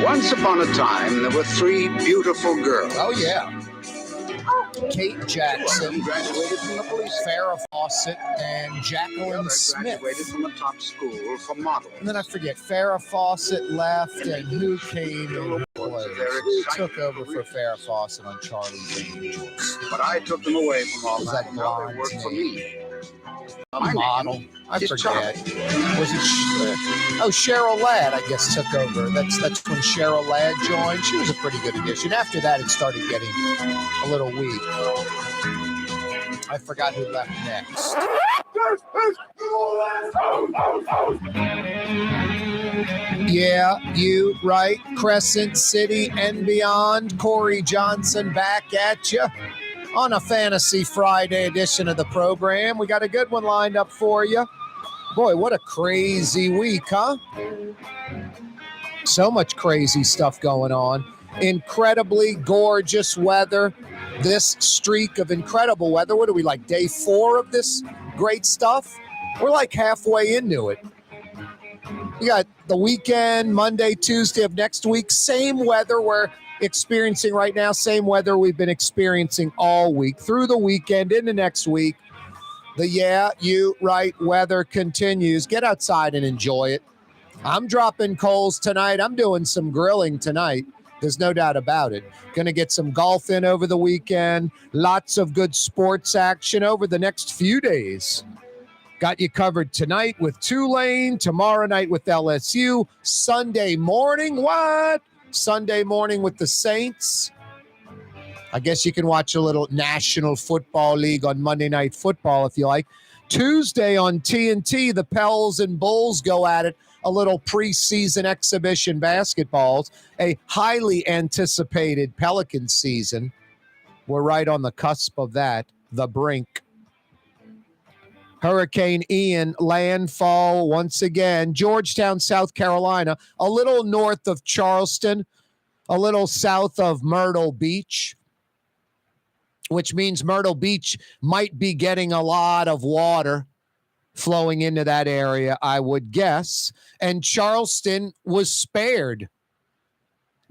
Once upon a time, there were three beautiful girls. Oh, yeah. Kate Jackson, Graduated from the police. Farrah Fawcett, and Jacqueline Smith. Graduated from a top school for modeling. And then I forget, Farrah Fawcett left, and who came in place? Who took over for Farrah Fawcett on Charlie's Angels? But I took them away from all Was that. that Now they blonde work for me. A My model. name I is forget. Charlie. Was it? Cheryl Ladd, I guess, took over. That's when Cheryl Ladd joined. She was a pretty good addition. After that, it started getting a little weak. I forgot who left next. Yeah, you right. Crescent City and beyond. Corey Johnson back at you on a Fantasy Friday edition of the program. We got a good one lined up for you. Boy, what a crazy week, huh? So much crazy stuff going on. Incredibly gorgeous weather. This streak of incredible weather. What are we, like day 4 of this great stuff? We're like halfway into it. We got the weekend, Monday, Tuesday of next week. Same weather we're experiencing right now. Same weather we've been experiencing all week. Through the weekend, into next week. The yeah, you right weather continues. Get outside and enjoy it. I'm dropping coals tonight. I'm doing some grilling tonight. There's no doubt about it. Going to get some golf in over the weekend. Lots of good sports action over the next few days. Got you covered tonight with Tulane, tomorrow night with LSU, Sunday morning, what? Sunday morning with the Saints. I guess you can watch a little National Football League on Monday Night Football if you like. Tuesday on TNT, the Pels and Bulls go at it. A little preseason exhibition basketballs. A highly anticipated Pelican season. We're right on the cusp of that. The brink. Hurricane Ian landfall once again. Georgetown, South Carolina. A little north of Charleston. A little south of Myrtle Beach. Which means Myrtle Beach might be getting a lot of water flowing into that area, I would guess. And Charleston was spared.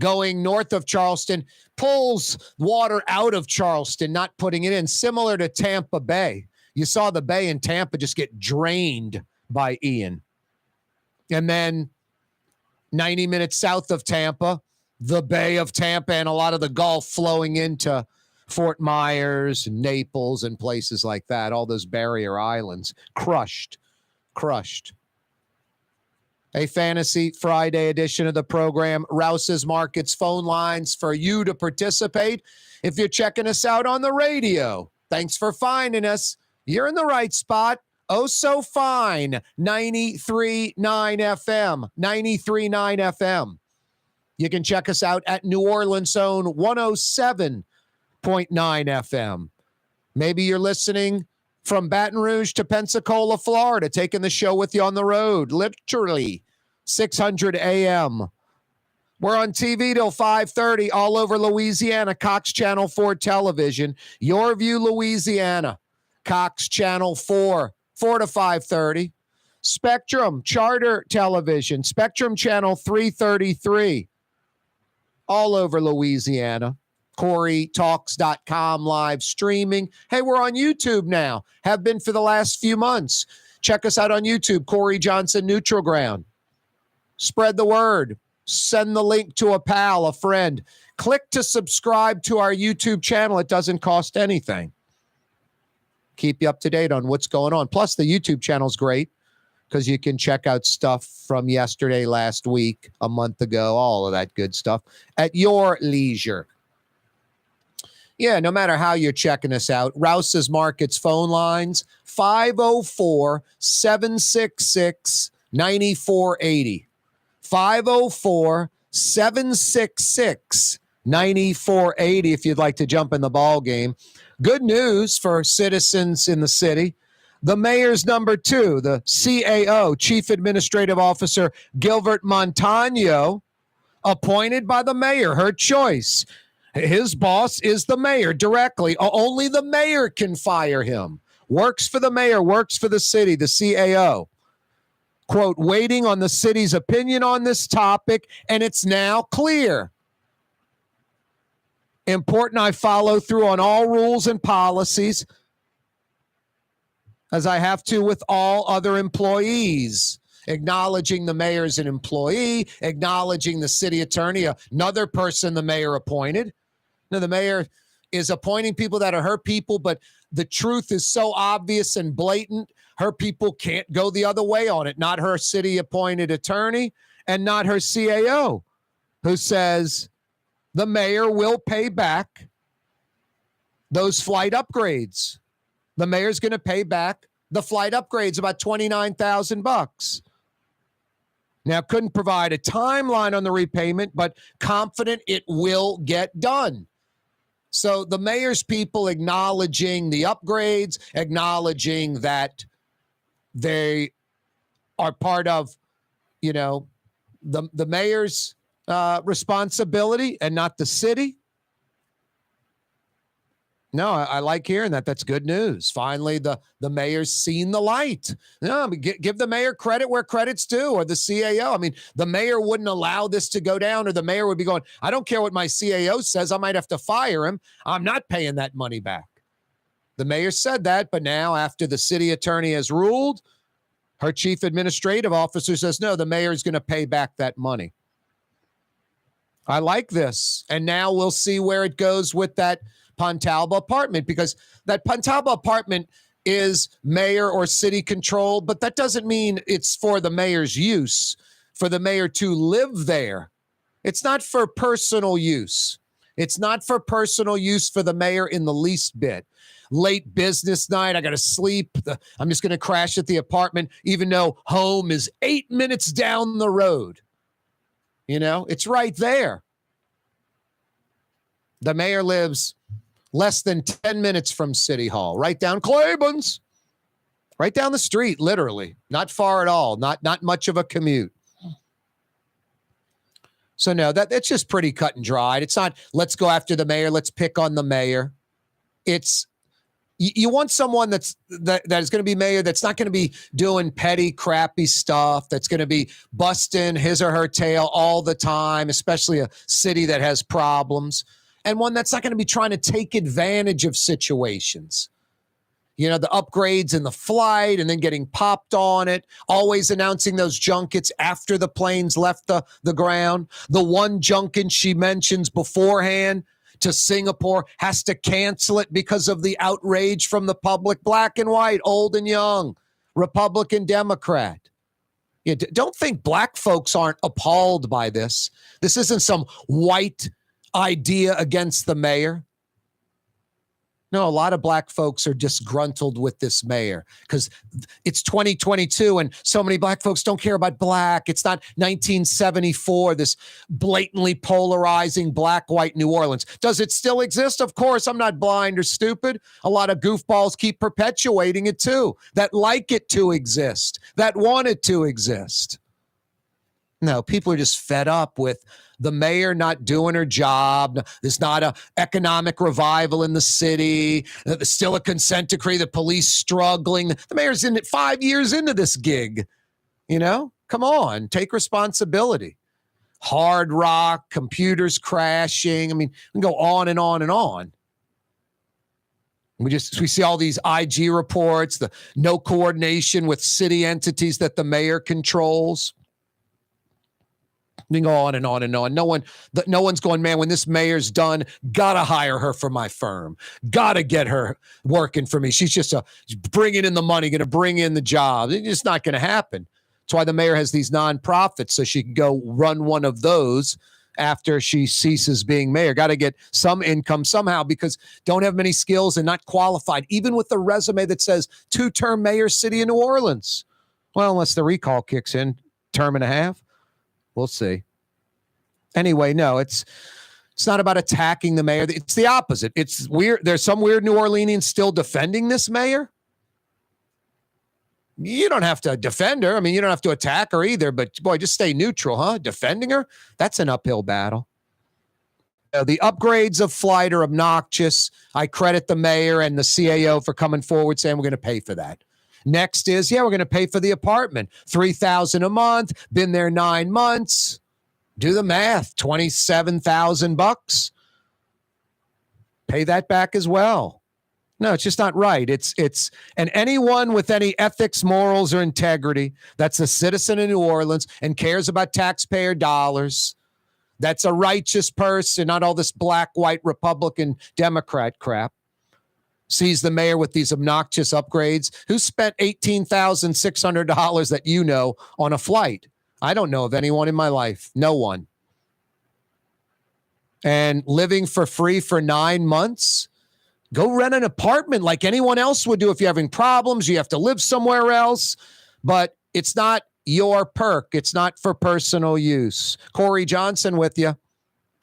Going north of Charleston pulls water out of Charleston, not putting it in, similar to Tampa Bay. You saw the bay in Tampa just get drained by Ian. And then 90 minutes south of Tampa, the Bay of Tampa and a lot of the Gulf flowing into Fort Myers, Naples, and places like that. All those barrier islands crushed. A Fantasy Friday edition of the program. Rouse's Markets phone lines for you to participate. If you're checking us out on the radio, thanks for finding us. You're in the right spot. Oh, so fine. 93.9 FM. 93.9 FM. You can check us out at New Orleans' own 107.9 FM. Maybe you're listening from Baton Rouge to Pensacola, Florida, taking the show with you on the road, literally 600 AM. We're on TV till 5:30 all over Louisiana, Cox Channel 4 television. Your View, Louisiana, Cox Channel 4, 4 to 5:30. Spectrum Charter Television, Spectrum Channel 333, all over Louisiana. CoreyTalks.com live streaming. Hey, we're on YouTube now. Have been for the last few months. Check us out on YouTube, Corey Johnson Neutral Ground. Spread the word. Send the link to a pal, a friend. Click to subscribe to our YouTube channel. It doesn't cost anything. Keep you up to date on what's going on. Plus, the YouTube channel's great because you can check out stuff from yesterday, last week, a month ago, all of that good stuff at your leisure. Yeah, no matter how you're checking us out, Rouse's Markets phone lines, 504-766-9480. 504-766-9480 if you'd like to jump in the ball game. Good news for citizens in the city. The mayor's number 2, the CAO, Chief Administrative Officer Gilbert Montano, appointed by the mayor, her choice. His boss is the mayor directly. Only the mayor can fire him. Works for the mayor, works for the city, the CAO. quote, waiting on the city's opinion on this topic, and it's now clear. Important I follow through on all rules and policies, as I have to with all other employees. Acknowledging the mayor as an employee, acknowledging the city attorney, another person the mayor appointed. Now, the mayor is appointing people that are her people, but the truth is so obvious and blatant, her people can't go the other way on it. Not her city-appointed attorney and not her CAO, who says the mayor will pay back those flight upgrades. The mayor's going to pay back the flight upgrades, about $29,000. Now, couldn't provide a timeline on the repayment, but confident it will get done. So the mayor's people acknowledging the upgrades, acknowledging that they are part of, the mayor's responsibility and not the city. No, I like hearing that. That's good news. Finally, the mayor's seen the light. No, give the mayor credit where credit's due, or the CAO. I mean, the mayor wouldn't allow this to go down, or the mayor would be going, I don't care what my CAO says. I might have to fire him. I'm not paying that money back. The mayor said that, but now after the city attorney has ruled, her chief administrative officer says, no, the mayor is going to pay back that money. I like this. And now we'll see where it goes with that Pontalba apartment, because that Pontalba apartment is mayor or city controlled, but that doesn't mean it's for the mayor's use, for the mayor to live there. It's not for personal use. It's not for personal use for the mayor in the least bit. Late business night, I got to sleep. I'm just going to crash at the apartment, even though home is 8 minutes down the road. It's right there. The mayor lives less than 10 minutes from City Hall, right down Claiborne's, right down the street, literally. Not far at all, not much of a commute. So no, that's just pretty cut and dried. It's not, let's go after the mayor, let's pick on the mayor. It's, you want someone that is going to be mayor, that's not going to be doing petty, crappy stuff, that's going to be busting his or her tail all the time, especially a city that has problems. And one that's not going to be trying to take advantage of situations. The upgrades in the flight and then getting popped on it, always announcing those junkets after the planes left the ground. The one junket she mentions beforehand to Singapore has to cancel it because of the outrage from the public, black and white, old and young, Republican, Democrat. Don't think black folks aren't appalled by this. This isn't some white idea against the mayor. No, a lot of black folks are disgruntled with this mayor because it's 2022 and so many black folks don't care about black. It's not 1974, this blatantly polarizing black-white New Orleans. Does it still exist? Of course, I'm not blind or stupid. A lot of goofballs keep perpetuating it too, that like it to exist, that want it to exist. No, people are just fed up with the mayor not doing her job. There's not an economic revival in the city. There's still a consent decree. The police struggling. The mayor's in it 5 years into this gig. Come on, take responsibility. Hard Rock, computers crashing. I mean, we can go on and on and on. We see all these IG reports, the no coordination with city entities that the mayor controls. We can go on and on and on. No one's going, man, when this mayor's done, gotta hire her for my firm. Gotta get her working for me. She's just bringing in the money, going to bring in the jobs. It's just not going to happen. That's why the mayor has these nonprofits, so she can go run one of those after she ceases being mayor. Got to get some income somehow because don't have many skills and not qualified, even with the resume that says 2-term mayor, city of New Orleans. Well, unless the recall kicks in, term and a half. We'll see. Anyway, no, it's not about attacking the mayor. It's the opposite. It's weird. There's some weird New Orleanians still defending this mayor. You don't have to defend her. I mean, you don't have to attack her either, but boy, just stay neutral, huh? Defending her? That's an uphill battle. The upgrades of flight are obnoxious. I credit the mayor and the CAO for coming forward saying we're going to pay for that. Next is, we're going to pay for the apartment. $3,000 a month, been there 9 months. Do the math, $27,000. Pay that back as well. No, it's just not right. And anyone with any ethics, morals, or integrity that's a citizen of New Orleans and cares about taxpayer dollars, that's a righteous person, not all this black, white, Republican, Democrat crap, sees the mayor with these obnoxious upgrades. Who spent $18,600 that you know on a flight? I don't know of anyone in my life. No one. And living for free for 9 months? Go rent an apartment like anyone else would do. If you're having problems, you have to live somewhere else. But it's not your perk. It's not for personal use. Corey Johnson with you.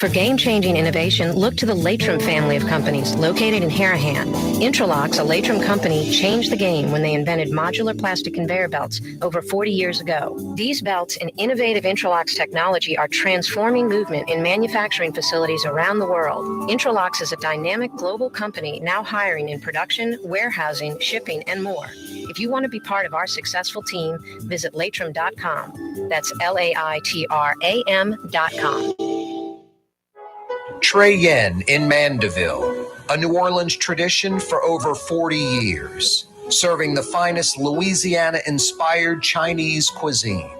For game-changing innovation, look to the Latrim family of companies located in Harahan. Intralox, a Latrim company, changed the game when they invented modular plastic conveyor belts over 40 years ago. These belts and innovative Intralox technology are transforming movement in manufacturing facilities around the world. Intralox is a dynamic global company now hiring in production, warehousing, shipping, and more. If you want to be part of our successful team, visit Latrim.com. That's LAITRAM.com. Trey Yen in Mandeville, a New Orleans tradition for over 40 years, serving the finest Louisiana-inspired Chinese cuisine.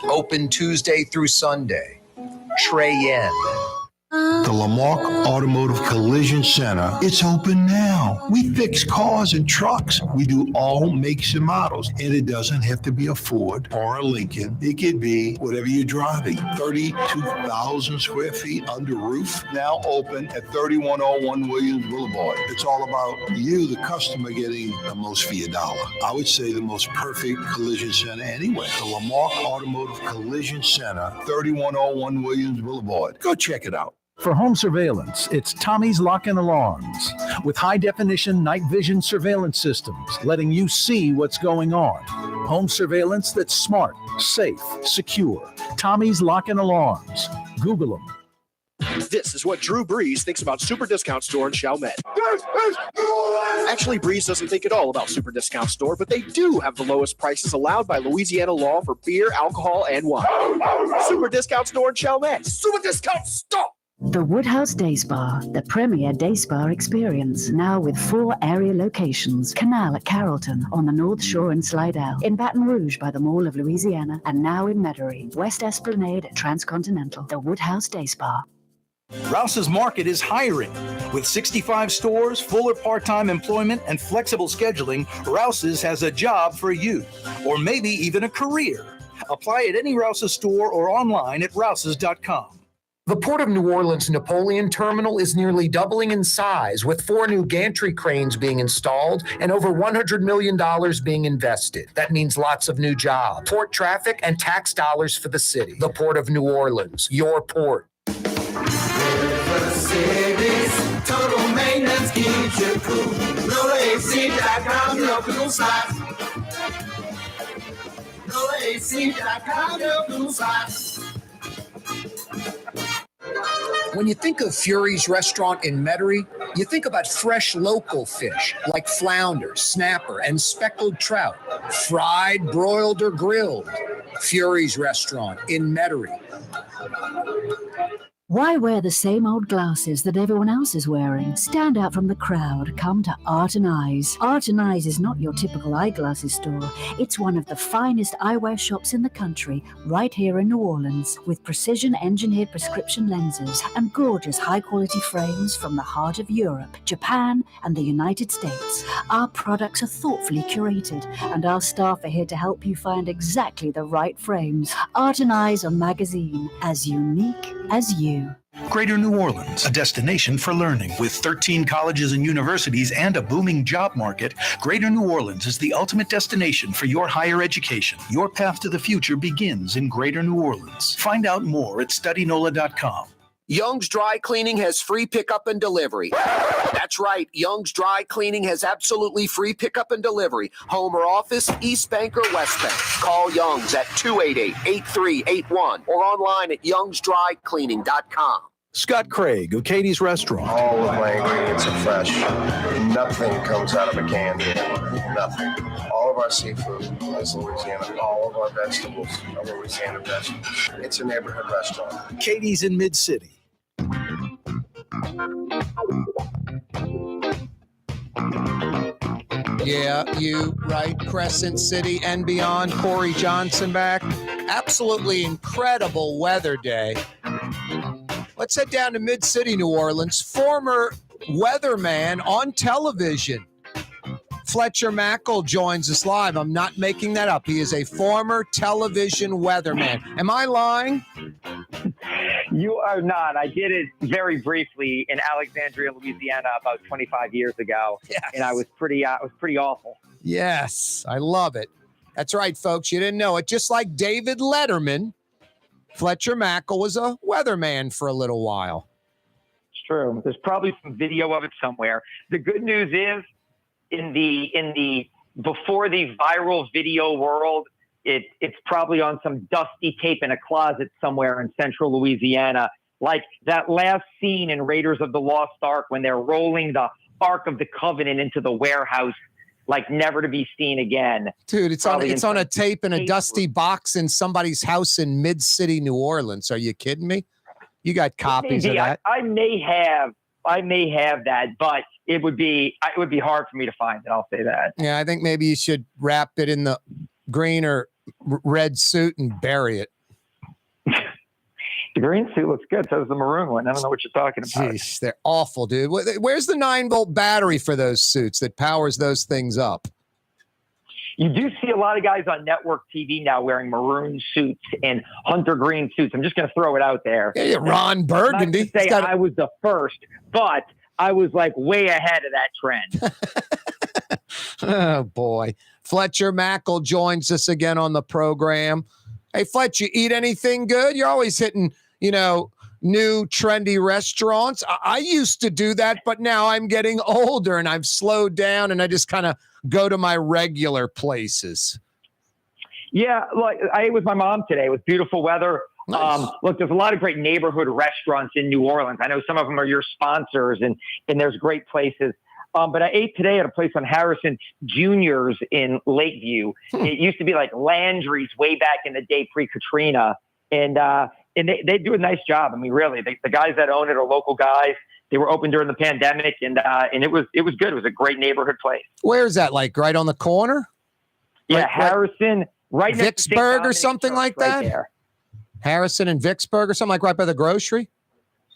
Open Tuesday through Sunday. Trey Yen. The Lamarque Automotive Collision Center, it's open now. We fix cars and trucks. We do all makes and models. And it doesn't have to be a Ford or a Lincoln. It could be whatever you're driving. 32,000 square feet under roof, now open at 3101 Williams Boulevard. It's all about you, the customer, getting the most for your dollar. I would say the most perfect collision center anywhere. The Lamarque Automotive Collision Center, 3101 Williams Boulevard. Go check it out. For home surveillance, it's Tommy's Lock and Alarms with high-definition night vision surveillance systems, letting you see what's going on. Home surveillance that's smart, safe, secure. Tommy's Lock and Alarms. Google them. This is what Drew Brees thinks about Super Discount Store in Chalmette. Actually, Brees doesn't think at all about Super Discount Store, but they do have the lowest prices allowed by Louisiana law for beer, alcohol, and wine. Super Discount Store in Chalmette. Super Discount Store! The Woodhouse Day Spa, the premier day spa experience, now with 4 area locations. Canal at Carrollton, on the North Shore and Slidell, in Baton Rouge by the Mall of Louisiana, and now in Metairie, West Esplanade at Transcontinental. The Woodhouse Day Spa. Rouse's Market is hiring. With 65 stores, full or part-time employment, and flexible scheduling, Rouse's has a job for you, or maybe even a career. Apply at any Rouse's store or online at rouses.com. The Port of New Orleans Napoleon Terminal is nearly doubling in size, with 4 new gantry cranes being installed and over $100 million being invested. That means lots of new jobs, port traffic, and tax dollars for the city. The Port of New Orleans, your port. Total maintenance keeps you cool. NoAC.com, your cool spots. NoAC.com, your cool spots. When you think of Fury's restaurant in Metairie, you think about fresh local fish like flounder, snapper, and speckled trout, fried, broiled, or grilled. Fury's restaurant in Metairie. Why wear the same old glasses that everyone else is wearing? Stand out from the crowd. Come to Art and Eyes. Art and Eyes is not your typical eyeglasses store. It's one of the finest eyewear shops in the country, right here in New Orleans, with precision-engineered prescription lenses and gorgeous high-quality frames from the heart of Europe, Japan, and the United States. Our products are thoughtfully curated, and our staff are here to help you find exactly the right frames. Art and Eyes on Magazine, as unique as you. Greater New Orleans, a destination for learning. With 13 colleges and universities and a booming job market, Greater New Orleans is the ultimate destination for your higher education. Your path to the future begins in Greater New Orleans. Find out more at studynola.com. Young's Dry Cleaning has free pickup and delivery. That's right. Young's Dry Cleaning has absolutely free pickup and delivery. Home or office, East Bank or West Bank. Call Young's at 288-8381 or online at youngsdrycleaning.com. Scott Craig of Katie's Restaurant. All of my ingredients are fresh. Nothing comes out of a can here. Nothing. All of our seafood is Louisiana. All of our vegetables are Louisiana vegetables. It's a neighborhood restaurant. Katie's in Mid-City. Yeah, you right. Crescent City and beyond. Corey Johnson back. Absolutely incredible weather day. Let's head down to Mid-City, New Orleans. Former weatherman on television, Fletcher Mackel, joins us live. I'm not making that up. He is a former television weatherman. Am I lying? You are not. I did it very briefly in Alexandria, Louisiana, about 25 years ago, Yes. and I was pretty awful. Yes, I love it. That's right, folks. You didn't know it. Just like David Letterman, Fletcher Mackel was a weatherman for a little while. It's true. There's probably some video of it somewhere. The good news is, in the before the viral video world, it's probably on some dusty tape in a closet somewhere in central Louisiana, like that last scene in Raiders of the Lost Ark when they're rolling the Ark of the Covenant into the warehouse, like never to be seen again. Dude, it's on a tape in a dusty box in somebody's house in Mid-City, New Orleans. Are you kidding me? You got copies of that? I may have that, but it would be hard for me to find it. I'll say that. Yeah, I think maybe you should wrap it in the green or red suit and bury it. The green suit looks good. So does the maroon one. I don't know what you're talking about. Jeez, they're awful, dude. Where's the 9-volt battery for those suits that powers those things up? You do see a lot of guys on network TV now wearing maroon suits and hunter green suits. I'm just going to throw it out there. Yeah, Ron Burgundy. Not to say I was the first, but I was like way ahead of that trend. Oh, boy. Fletcher Mackel joins us again on the program. Hey, Fletch, you eat anything good? You're always hitting, new trendy restaurants. I used to do that, but now I'm getting older and I've slowed down and I just kind of go to my regular places. Yeah, look, I ate with my mom today. It was beautiful weather. Nice. Look, there's a lot of great neighborhood restaurants in New Orleans. I know some of them are your sponsors, and there's great places. But I ate today at a place on Harrison Junior's in Lakeview. It used to be like Landry's way back in the day pre-Katrina. And they do a nice job. I mean, really, the guys that own it are local guys. They were open during the pandemic, and it was good. It was a great neighborhood place. Where is that? Like right on the corner? Yeah, Harrison, right next to St. Vicksburg or Dominic's something Church, like right that? there. Harrison and Vicksburg or something, like right by the grocery?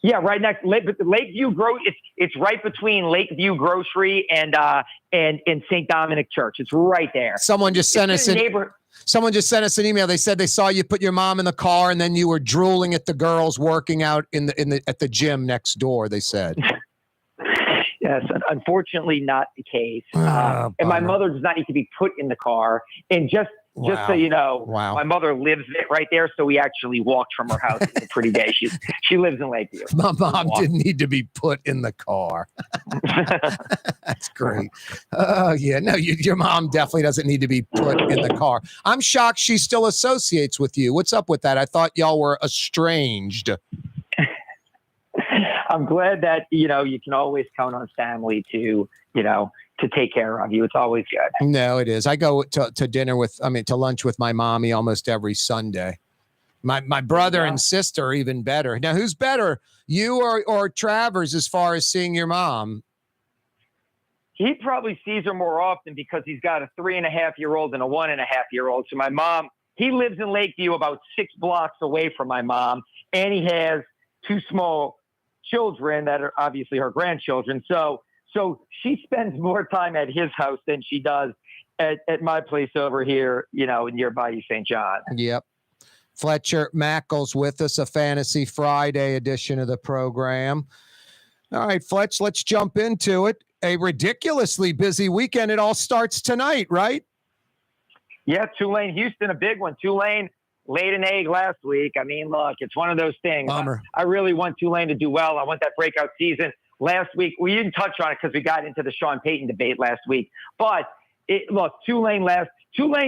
Yeah, right next Lakeview. It's right between Lakeview Grocery and St. Dominic Church. It's right there. Someone just sent us an email. They said they saw you put your mom in the car and then you were drooling at the girls working out at the gym next door. They said. Yes, unfortunately, not the case. Oh, and my mother does not need to be put in the car. And just so you know, my mother lives right there, so we actually walked from her house. It's a pretty day. She lives in Lakeview. My mom didn't need to be put in the car. That's great. Yeah, no, your mom definitely doesn't need to be put in the car. I'm shocked she still associates with you. What's up with that? I thought y'all were estranged. I'm glad that, you can always count on family to take care of you. It's always good. No, it is. I go to lunch with my mommy almost every Sunday. My brother and sister are even better. Now, who's better, you or Travers, as far as seeing your mom? He probably sees her more often because he's got a 3.5-year-old and a 1.5-year-old. So my mom, he lives in Lakeview about 6 blocks away from my mom, and he has 2 small children that are obviously her grandchildren. So she spends more time at his house than she does at my place over here, nearby St. John. Yep. Fletcher Mackel's with us, a Fantasy Friday edition of the program. All right, Fletch, let's jump into it. A ridiculously busy weekend. It all starts tonight, right? Yeah, Tulane-Houston, a big one. Tulane laid an egg last week. I mean, look, it's one of those things. Bummer. I really want Tulane to do well. I want that breakout season. Last week, we didn't touch on it because we got into the Sean Payton debate last week. But Tulane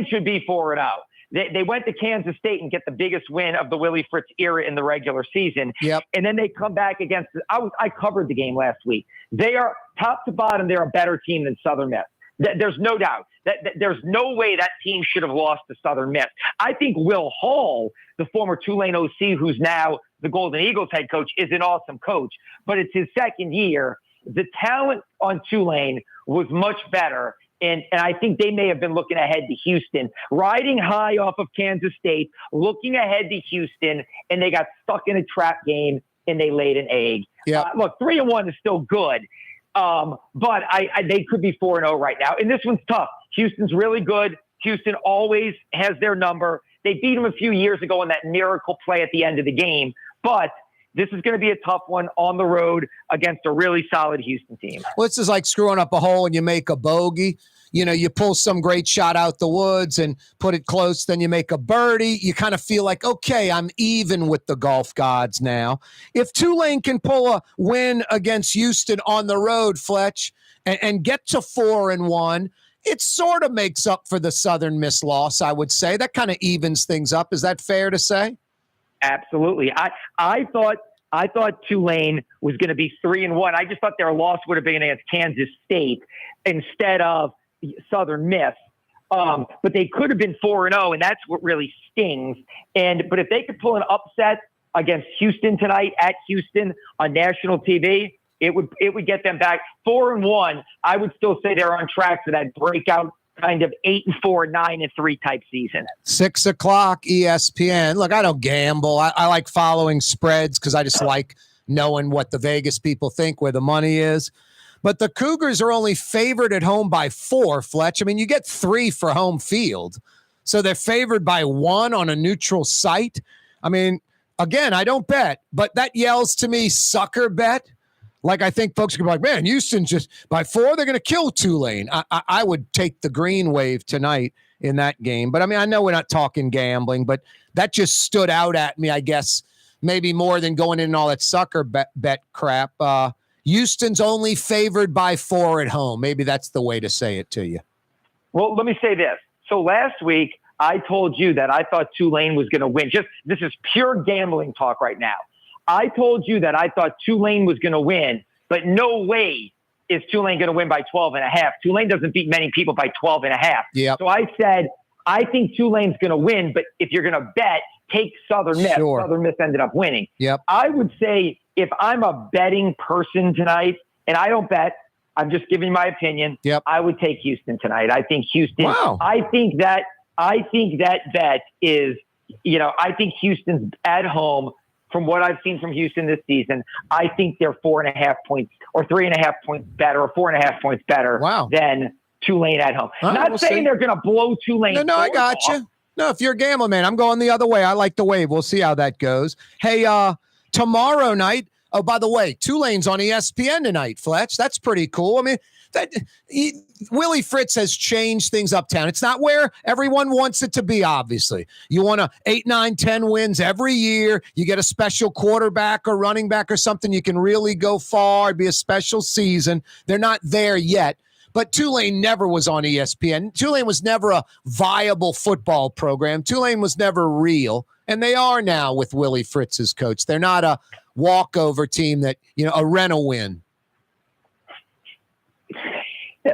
should be 4-0. They went to Kansas State and get the biggest win of the Willie Fritz era in the regular season. Yep. And then they come back against I covered the game last week. They are top to bottom. They're a better team than Southern Miss. There's no doubt that there's no way that team should have lost to Southern Miss. I think Will Hall, the former Tulane OC, who's now the Golden Eagles head coach, is an awesome coach, but it's his second year. The talent on Tulane was much better. And I think they may have been looking ahead to Houston, riding high off of Kansas State, looking ahead to Houston, and they got stuck in a trap game and they laid an egg. Yep. Look, 3-1 is still good. But they could be 4-0 right now. And this one's tough. Houston's really good. Houston always has their number. They beat them a few years ago in that miracle play at the end of the game. But this is going to be a tough one on the road against a really solid Houston team. Well, this is like screwing up a hole and you make a bogey. You know, you pull some great shot out the woods and put it close, then you make a birdie. You kind of feel like, okay, I'm even with the golf gods now. If Tulane can pull a win against Houston on the road, Fletch, and get to 4-1, it sort of makes up for the Southern Miss loss, I would say. That kind of evens things up. Is that fair to say? Absolutely. I thought Tulane was going to be 3-1. I just thought their loss would have been against Kansas State instead of Southern Miss. But they could have been 4-0, and that's what really stings. But if they could pull an upset against Houston tonight at Houston on national TV, it would get them back 4-1. I would still say they're on track for that breakout kind of 8-4, 9-3 type season. 6 o'clock ESPN. Look, I don't gamble. I like following spreads because I just like knowing what the Vegas people think where the money is. But the Cougars are only favored at home by 4, Fletch. I mean, you get 3 for home field. So they're favored by 1 on a neutral site. I mean, again, I don't bet, but that yells to me sucker bet. Like, I think folks are going to be like, man, Houston just by 4, they're going to kill Tulane. I would take the green wave tonight in that game. But, I mean, I know we're not talking gambling, but that just stood out at me, I guess, maybe more than going in all that sucker bet crap. Houston's only favored by 4 at home. Maybe that's the way to say it to you. Well, let me say this. So last week, I told you that I thought Tulane was going to win. This is pure gambling talk right now. I told you that I thought Tulane was going to win, but no way is Tulane going to win by 12.5. Tulane doesn't beat many people by 12.5. Yep. So I said, I think Tulane's going to win, but if you're going to bet, take Southern Miss. Sure. Southern Miss ended up winning. Yep. I would say if I'm a betting person tonight, and I don't bet, I'm just giving my opinion. Yep. I would take Houston tonight. I think Houston. Wow. I think that bet is, I think Houston's at home. From what I've seen from Houston this season, I think they're 4.5 points or 3.5 points better or 4.5 points better than Tulane at home. Not saying they're going to blow Tulane. No, I got you. No, if you're a gambler, man, I'm going the other way. I like the wave. We'll see how that goes. Hey, tomorrow night, oh, by the way, Tulane's on ESPN tonight, Fletch. That's pretty cool. I mean, Willie Fritz has changed things uptown. It's not where everyone wants it to be, obviously. You want 8, 9, 10 wins every year. You get a special quarterback or running back or something. You can really go far. It'd be a special season. They're not there yet. But Tulane never was on ESPN. Tulane was never a viable football program. Tulane was never real. And they are now with Willie Fritz as coach. They're not a walkover team that, a rental win.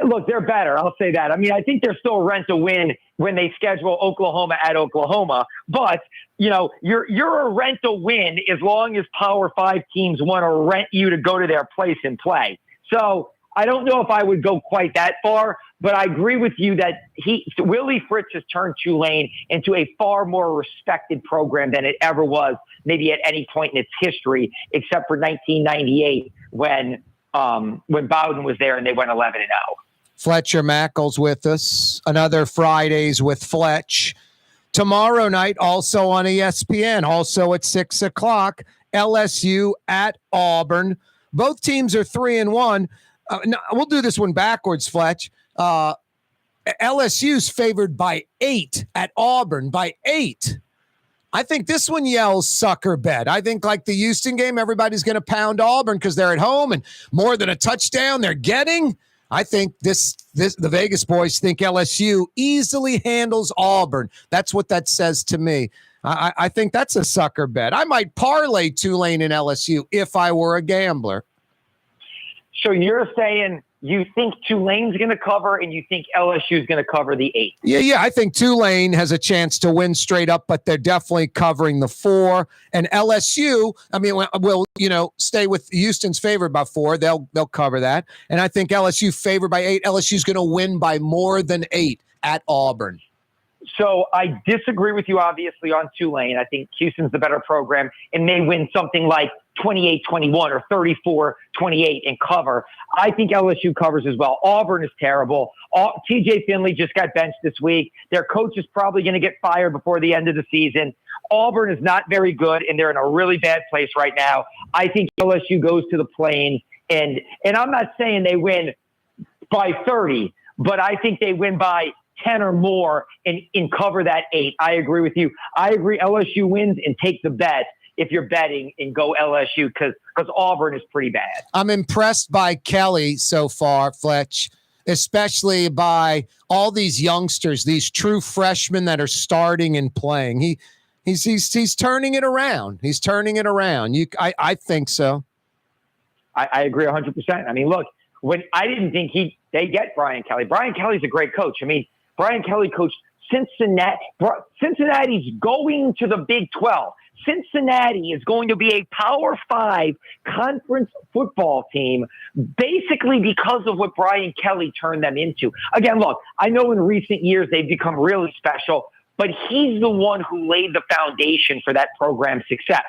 Look, they're better. I'll say that. I mean, I think they're still rent to win when they schedule Oklahoma at Oklahoma. But, you're a rent to win as long as Power 5 teams want to rent you to go to their place and play. So I don't know if I would go quite that far, but I agree with you that Willie Fritz has turned Tulane into a far more respected program than it ever was, maybe at any point in its history, except for 1998 when Bowden was there and they went 11-0. Fletcher Mackel's with us. Another Fridays with Fletch. Tomorrow night, also on ESPN, also at 6 o'clock, LSU at Auburn. Both teams are 3-1. No, we'll do this one backwards, Fletch. LSU's favored by 8 at Auburn, by 8. I think this one yells sucker bet. I think like the Houston game, everybody's going to pound Auburn because they're at home and more than a touchdown they're getting. I think the Vegas boys think LSU easily handles Auburn. That's what that says to me. I think that's a sucker bet. I might parlay Tulane and LSU if I were a gambler. So you're saying you think Tulane's going to cover and you think LSU is going to cover the 8? Yeah. I think Tulane has a chance to win straight up, but they're definitely covering the 4. And LSU, I mean, will stay with Houston's favored by 4. They'll cover that. And I think LSU favored by 8. LSU's going to win by more than 8 at Auburn. So I disagree with you, obviously, on Tulane. I think Houston's the better program and may win something like 28-21 or 34-28 and cover. I think LSU covers as well. Auburn is terrible. TJ Finley just got benched this week. Their coach is probably going to get fired before the end of the season. Auburn is not very good, and they're in a really bad place right now. I think LSU goes to the Plain, and I'm not saying they win by 30, but I think they win by 10 or more and cover that 8. I agree with you. I agree LSU wins and take the bet if you're betting and go LSU because Auburn is pretty bad. I'm impressed by Kelly so far, Fletch, especially by all these youngsters, these true freshmen that are starting and playing. He's turning it around. He's turning it around. I think so. I agree 100%. I mean, look, when I didn't think they get Brian Kelly. Brian Kelly's a great coach. I mean, Brian Kelly coached Cincinnati. Cincinnati's going to the Big 12. Cincinnati is going to be a Power 5 conference football team basically because of what Brian Kelly turned them into. Again, look, I know in recent years they've become really special, but he's the one who laid the foundation for that program's success.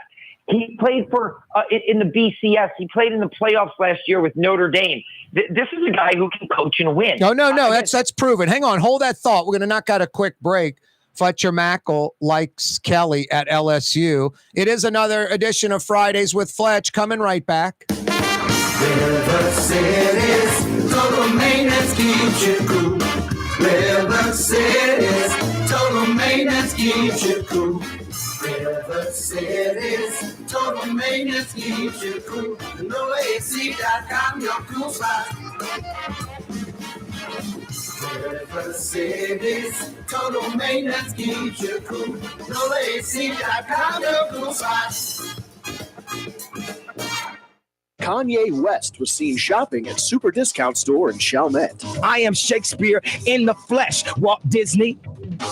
He played for in the BCS. He played in the playoffs last year with Notre Dame. This is a guy who can coach and win. No. That's proven. Hang on. Hold that thought. We're going to knock out a quick break. Fletcher Mackel likes Kelly at LSU. It is another edition of Fridays with Fletch. Coming right back. River City's total maintenance keeps you cool. River City's total maintenance keeps you cool. River City's total maintenance keeps you cool. NoAC.com, your cool spot. River City's total maintenance keeps you cool. NoAC.com, your cool spot. Kanye West was seen shopping at Super Discount Store in Chalmette. I am Shakespeare in the flesh. Walt Disney,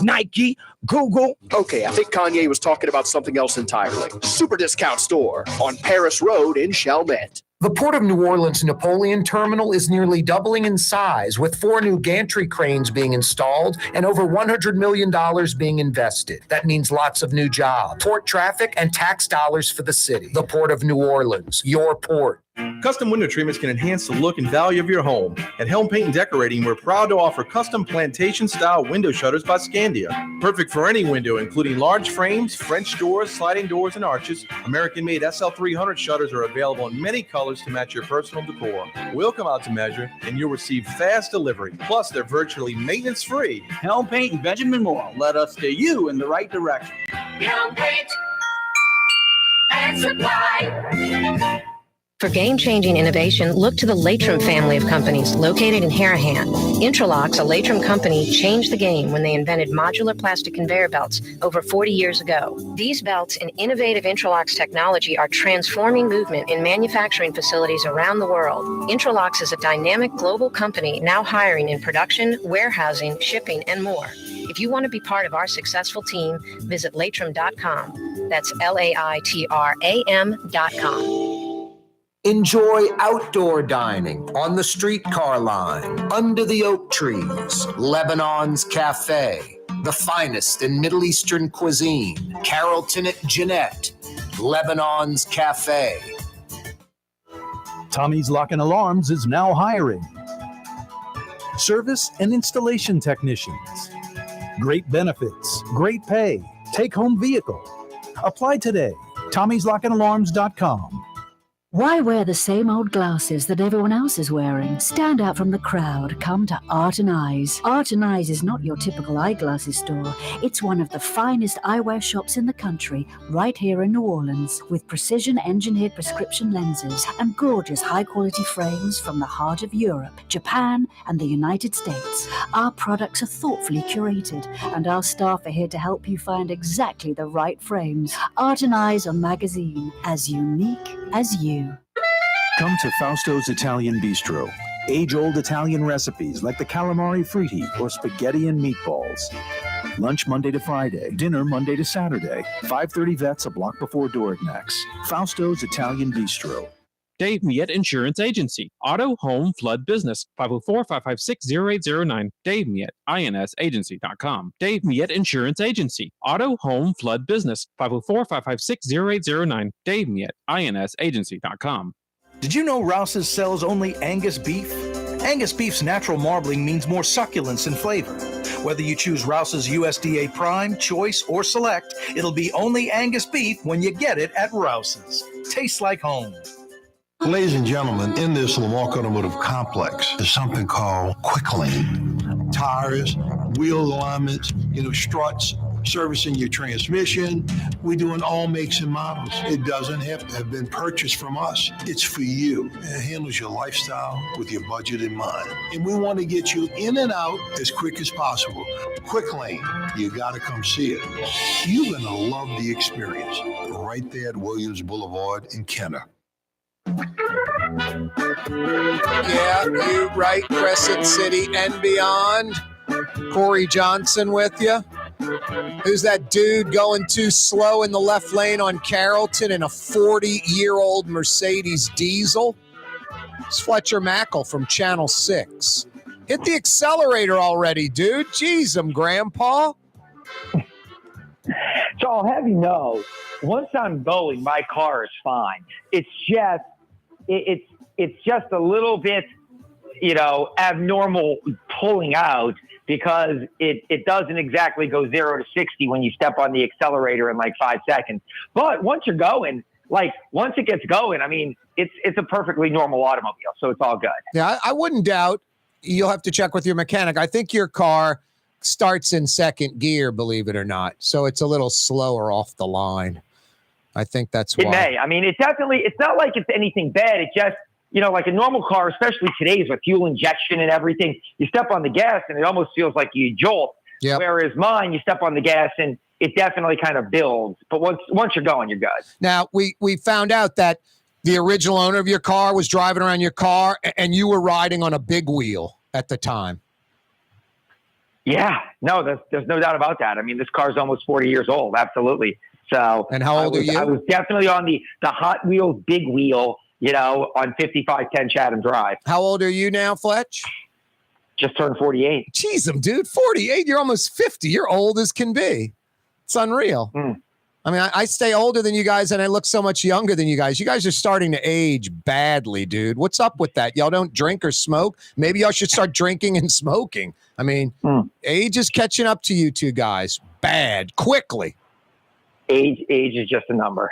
Nike, Google. Okay, I think Kanye was talking about something else entirely. Super Discount Store on Paris Road in Chalmette. The Port of New Orleans Napoleon Terminal is nearly doubling in size, with 4 new gantry cranes being installed and over $100 million being invested. That means lots of new jobs, port traffic, and tax dollars for the city. The Port of New Orleans, your port. Custom window treatments can enhance the look and value of your home. At Helm Paint and Decorating, we're proud to offer custom plantation-style window shutters by Scandia. Perfect for any window, including large frames, French doors, sliding doors, and arches. American-made SL300 shutters are available in many colors to match your personal decor. We'll come out to measure, and you'll receive fast delivery. Plus, they're virtually maintenance-free. Helm Paint and Benjamin Moore. Let us steer you in the right direction. Helm Paint and Supply. For game-changing innovation, look to the Latrim family of companies located in Harahan. Intralox, a Latrim company, changed the game when they invented modular plastic conveyor belts over 40 years ago. These belts and innovative Intralox technology are transforming movement in manufacturing facilities around the world. Intralox is a dynamic global company now hiring in production, warehousing, shipping, and more. If you want to be part of our successful team, visit Latrim.com. That's LAITRAM.com. Enjoy outdoor dining on the streetcar line, under the oak trees, Lebanon's Cafe, the finest in Middle Eastern cuisine, Carrollton at Jeanette, Lebanon's Cafe. Tommy's Lock and Alarms is now hiring service and installation technicians. Great benefits, great pay, take-home vehicle. Apply today. Tommy'sLockandAlarms.com. Why wear the same old glasses that everyone else is wearing? Stand out from the crowd. Come to Art and Eyes. Art and Eyes is not your typical eyeglasses store. It's one of the finest eyewear shops in the country, right here in New Orleans, with precision-engineered prescription lenses and gorgeous high-quality frames from the heart of Europe, Japan, and the United States. Our products are thoughtfully curated, and our staff are here to help you find exactly the right frames. Art and Eyes on magazine, as unique as you. Come to Fausto's Italian Bistro. Age-old Italian recipes like the calamari fritti or spaghetti and meatballs. Lunch Monday to Friday, dinner Monday to Saturday. 530 Vets, a block before Dorignax. Fausto's Italian Bistro. Dave Miette Insurance Agency. Auto, home, flood, business. 504-556-0809. Dave Miette, insagency.com. Dave Miette Insurance Agency. Auto, home, flood, business. 504-556-0809. Dave Miette, insagency.com. Did you know Rouse's sells only Angus beef? Angus beef's natural marbling means more succulence and flavor. Whether you choose Rouse's USDA Prime, Choice, or Select, it'll be only Angus beef when you get it at Rouse's. Tastes like home. Ladies and gentlemen, in this Lamarque Automotive complex, there's something called Quick Lane. Tires, wheel alignments, struts, servicing your transmission. We're doing all makes and models. It doesn't have to have been purchased from us. It's for you. It handles your lifestyle with your budget in mind. And we want to get you in and out as quick as possible. Quick Lane, you got to come see it. You're going to love the experience. Right there at Williams Boulevard in Kenner. Yeah, you right, Crescent City and beyond. Corey Johnson with you. Who's that dude going too slow in the left lane on Carrollton in a 40-year-old Mercedes diesel? It's Fletcher Mackel from Channel 6. Hit the accelerator already, dude. Jeez, Grandpa. So I'll have you know, once I'm going, my car is fine. It's just a little bit, abnormal pulling out because it doesn't exactly go 0 to 60 when you step on the accelerator in like 5 seconds. But once you're going, once it gets going, I mean, it's a perfectly normal automobile, so it's all good. Yeah, I wouldn't doubt. You'll have to check with your mechanic. I think your car starts in second gear, believe it or not. So it's a little slower off the line. I think that's why. It may. I mean, it's not like it's anything bad. It just, like a normal car, especially today's with fuel injection and everything, you step on the gas and it almost feels like you jolt. Yep. Whereas mine, you step on the gas and it definitely kind of builds. But once you're going, you're good. Now, we found out that the original owner of your car was driving around your car and you were riding on a big wheel at the time. Yeah. No, there's no doubt about that. I mean, this car's almost 40 years old. Absolutely. So, and how old are you? I was definitely on the Hot Wheels big wheel, on 5510 Chatham Drive. How old are you now, Fletch? Just turned 48. Jeez, dude, 48. You're almost 50. You're old as can be. It's unreal. I mean, I stay older than you guys, and I look so much younger than you guys. You guys are starting to age badly, dude. What's up with that? Y'all don't drink or smoke? Maybe y'all should start drinking and smoking. I mean, age is catching up to you two guys. Bad, quickly. Age is just a number.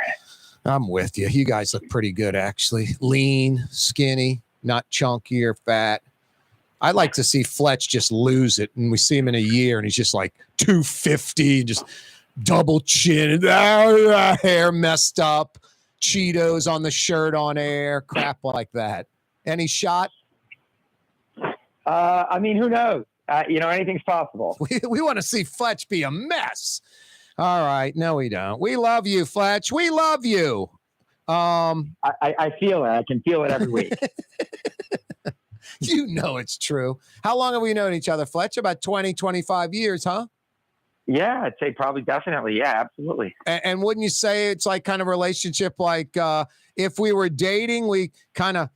I'm with you. You guys look pretty good, actually. Lean, skinny, not chunky or fat. I'd like to see Fletch just lose it, and we see him in a year, and he's just like 250, just double chin, hair messed up, Cheetos on the shirt on air, crap like that. Any shot? I mean, who knows? Anything's possible. We want to see Fletch be a mess. All right. No, we don't. We love you, Fletch. We love you. I feel it. I can feel it every week. You know it's true. How long have we known each other, Fletch? About 20, 25 years, huh? Yeah, I'd say probably definitely. Yeah, absolutely. And wouldn't you say it's like kind of a relationship like if we were dating, we kind of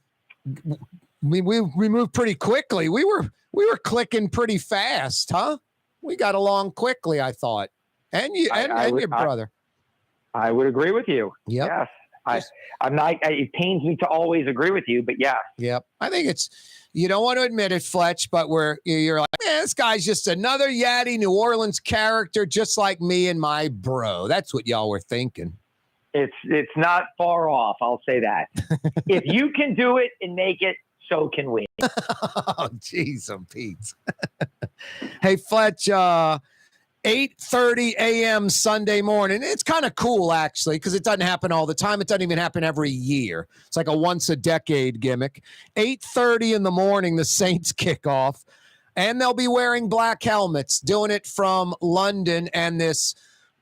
we moved pretty quickly. We were clicking pretty fast, huh? We got along quickly, I thought. And you and your brother. I would agree with you. Yep. Yes. I'm not. It pains me to always agree with you, but yeah. Yep. I think you don't want to admit it, Fletch, but you're like, man, this guy's just another Yaddy New Orleans character, just like me and my bro. That's what y'all were thinking. It's not far off. I'll say that. If you can do it and make it, so can we. Oh, jeez, Pete. Hey, Fletch, 8:30 a.m. Sunday morning. It's kind of cool, actually, because it doesn't happen all the time. It doesn't even happen every year. It's like a once-a-decade gimmick. 8:30 in the morning, the Saints kick off, and they'll be wearing black helmets, doing it from London and this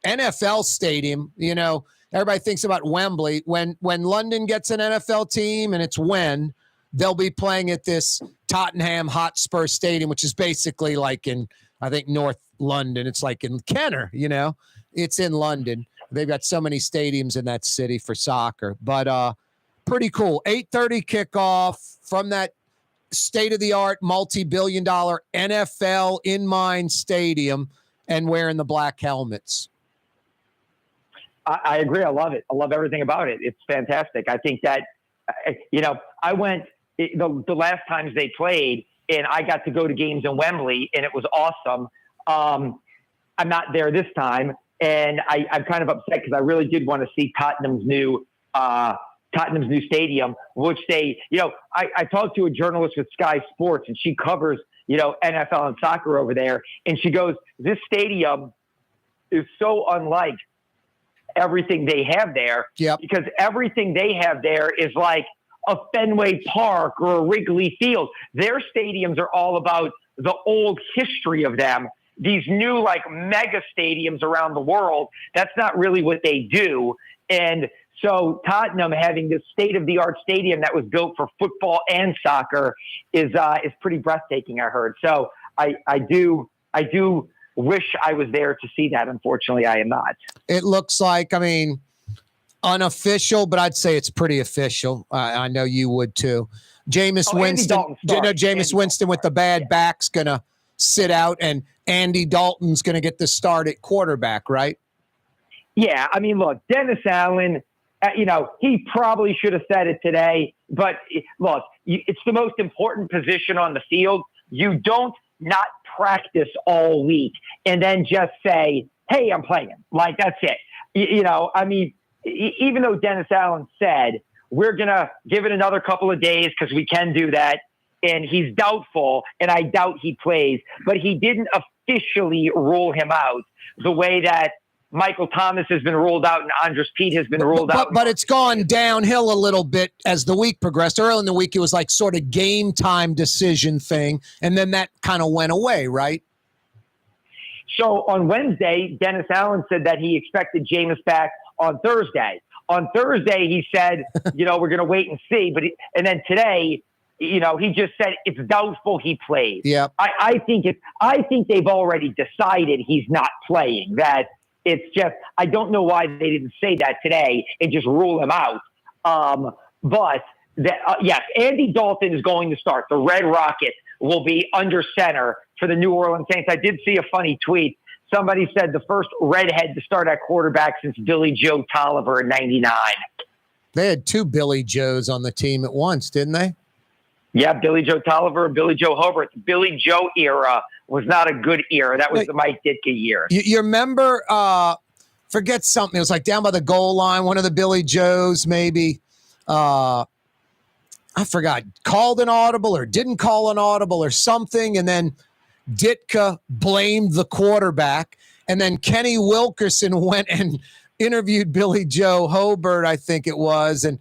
NFL stadium. You know, everybody thinks about Wembley. When London gets an NFL team, and it's when, they'll be playing at this Tottenham Hotspur Stadium, which is basically like in, I think, North London. It's like in Kenner, you know. It's in London. They've got so many stadiums in that city for soccer. But pretty cool. 8:30 kickoff from that state-of-the-art, multi-billion-dollar NFL in-mind stadium and wearing the black helmets. I agree. I love it. I love everything about it. It's fantastic. I think that, you know, I went the last times they played, and I got to go to games in Wembley, and it was awesome. I'm not there this time, and I'm kind of upset because I really did want to see Tottenham's new stadium, which they, you know, I talked to a journalist with Sky Sports, and she covers, you know, NFL and soccer over there, and she goes, this stadium is so unlike everything they have there, because everything they have there is like a Fenway Park or a Wrigley Field. Their stadiums are all about the old history of them. These new like mega stadiums around the world, that's not really what they do. And so Tottenham having this state-of-the-art stadium that was built for football and soccer is pretty breathtaking, I heard. So I do wish I was there to see that. Unfortunately, I am not. It looks like, I mean, unofficial, but I'd say it's pretty official. I know you would too. Jameis Winston, Jameis Winston with the bad back's going to sit out, and Andy Dalton's going to get the start at quarterback, right? Yeah, I mean, look, Dennis Allen, you know, he probably should have said it today, but look, it's the most important position on the field. You don't not practice all week and then just say, hey, I'm playing. Like, that's it. You know, I mean, even though Dennis Allen said, we're going to give it another couple of days because we can do that, and he's doubtful, and I doubt he plays, but he didn't officially rule him out the way that Michael Thomas has been ruled out and Andres Pete has been ruled out. But it's gone downhill a little bit as the week progressed. Early in the week, it was like sort of game time decision thing, and then that kind of went away, right? So on Wednesday, Dennis Allen said that he expected Jameis back on Thursday. On Thursday, he said, you know, we're going to wait and see. And then today, you know, he just said it's doubtful he plays. Yeah. I think they've already decided he's not playing. That it's just, I don't know why they didn't say that today and just rule him out. But yes, Andy Dalton is going to start. The Red Rocket will be under center for the New Orleans Saints. I did see a funny tweet. Somebody said the first redhead to start at quarterback since Billy Joe Tolliver in '99. They had two Billy Joes on the team at once, didn't they? Yeah, Billy Joe Tolliver and Billy Joe Hobart. The Billy Joe era was not a good era. That was the Mike Ditka year. You remember, forget something. It was like down by the goal line, one of the Billy Joes maybe, I forgot, called an audible or didn't call an audible or something, and then Ditka blamed the quarterback, and then Kenny Wilkerson went and interviewed Billy Joe Hobart, I think it was, and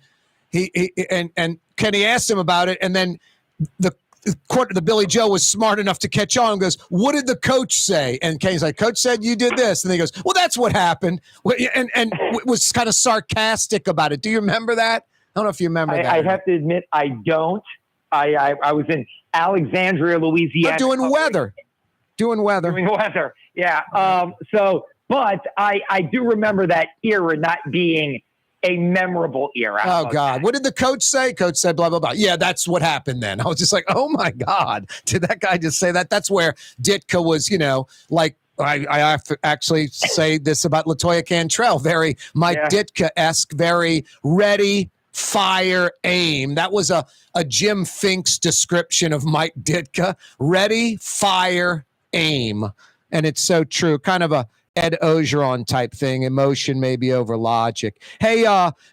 and Kenny asked him about it, and then the Billy Joe was smart enough to catch on and goes, what did the coach say? And Kenny's like, coach said you did this. And he goes, well, that's what happened. And was kind of sarcastic about it. Do you remember that? I don't know if you remember that. I have to admit, I don't. I was in Alexandria, Louisiana. Doing weather. Yeah. But I do remember that era not being a memorable era. Oh, God. What did the coach say? Coach said blah, blah, blah. Yeah, that's what happened then. I was just like, oh, my God. Did that guy just say that? That's where Ditka was, you know, like, I have to actually say this about LaToya Cantrell. Very Mike Ditka-esque, very ready, fire, aim. That was a Jim Finks description of Mike Ditka. Ready, fire, aim. And it's so true. Kind of a Ed Ogeron type thing. Emotion maybe over logic. Hey,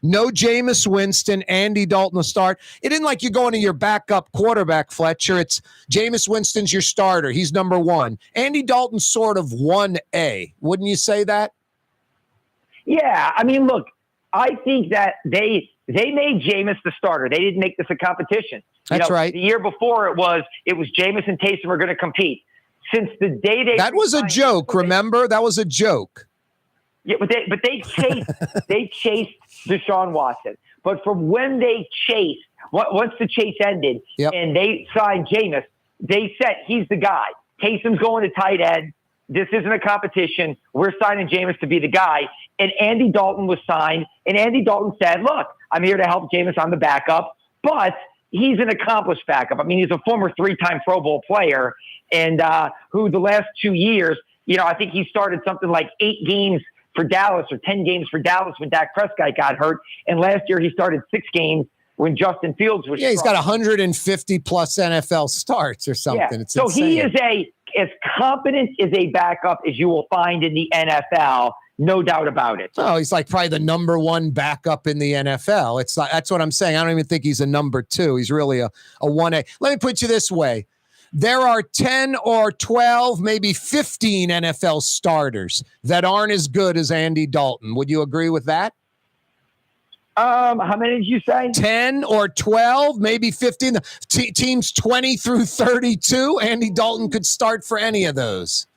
no Jameis Winston, Andy Dalton will start. It isn't like you're going to your backup quarterback, Fletcher. It's Jameis Winston's your starter. He's number one. Andy Dalton's sort of 1A. Wouldn't you say that? Yeah, I mean, look, I think that they made Jameis the starter. They didn't make this a competition. That's right. The year before it was Jameis and Taysom were going to compete. Since the day that was a joke, remember? That was a joke. Yeah, but they chased Deshaun Watson. But from when they chased, once the chase ended and they signed Jameis, they said he's the guy. Taysom's going to tight end. This isn't a competition. We're signing Jameis to be the guy. And Andy Dalton was signed. And Andy Dalton said, look, I'm here to help Jameis on the backup. But he's an accomplished backup. I mean, he's a former 3-time Pro Bowl player. And who the last 2 years, I think he started something like 8 games for Dallas or 10 games for Dallas when Dak Prescott got hurt. And last year he started 6 games when Justin Fields was he's got 150 plus NFL starts or something. Yeah. It's so insane. He is as competent as a backup as you will find in the NFL. No doubt about it. Oh, he's like probably the number one backup in the NFL. It's like, that's what I'm saying. I don't even think he's a number 2. He's really a 1A. Let me put you this way. There are 10 or 12, maybe 15 NFL starters that aren't as good as Andy Dalton. Would you agree with that? How many did you say? 10 or 12, maybe 15. Teams 20 through 32. Andy Dalton could start for any of those.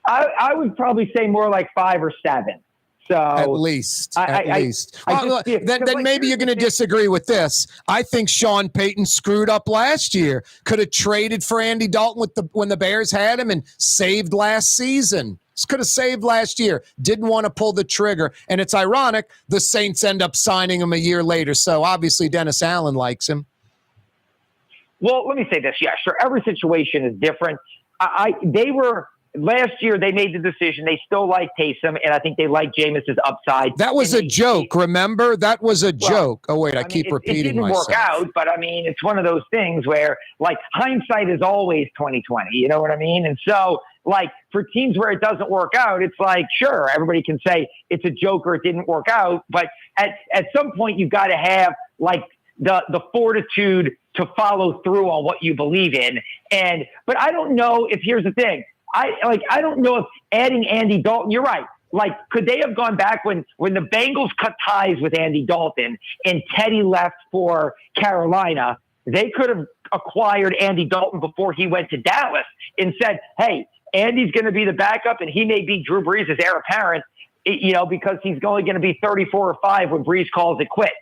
I would probably say more like 5 or 7. So at least. Then maybe you're going to disagree with this. I think Sean Payton screwed up last year. Could have traded for Andy Dalton when the Bears had him and saved last season. Could have saved last year. Didn't want to pull the trigger. And it's ironic the Saints end up signing him a year later. So obviously Dennis Allen likes him. Well, let me say this. Yeah, sure. Every situation is different. Last year, they made the decision. They still like Taysom, and I think they like Jameis's upside. That was a joke, remember? That was a joke. Oh, wait, I keep repeating myself. It didn't work out, but, I mean, it's one of those things where, like, hindsight is always 20/20. You know what I mean? And so, like, for teams where it doesn't work out, it's like, sure, everybody can say it's a joke or it didn't work out, but at some point, you've got to have, like, the fortitude to follow through on what you believe in. But I don't know if, here's the thing, I don't know if adding Andy Dalton, you're right. Like, could they have gone back when the Bengals cut ties with Andy Dalton and Teddy left for Carolina? They could have acquired Andy Dalton before he went to Dallas and said, hey, Andy's going to be the backup and he may be Drew Brees' heir apparent, because he's only going to be 34 or 5 when Brees calls it quit.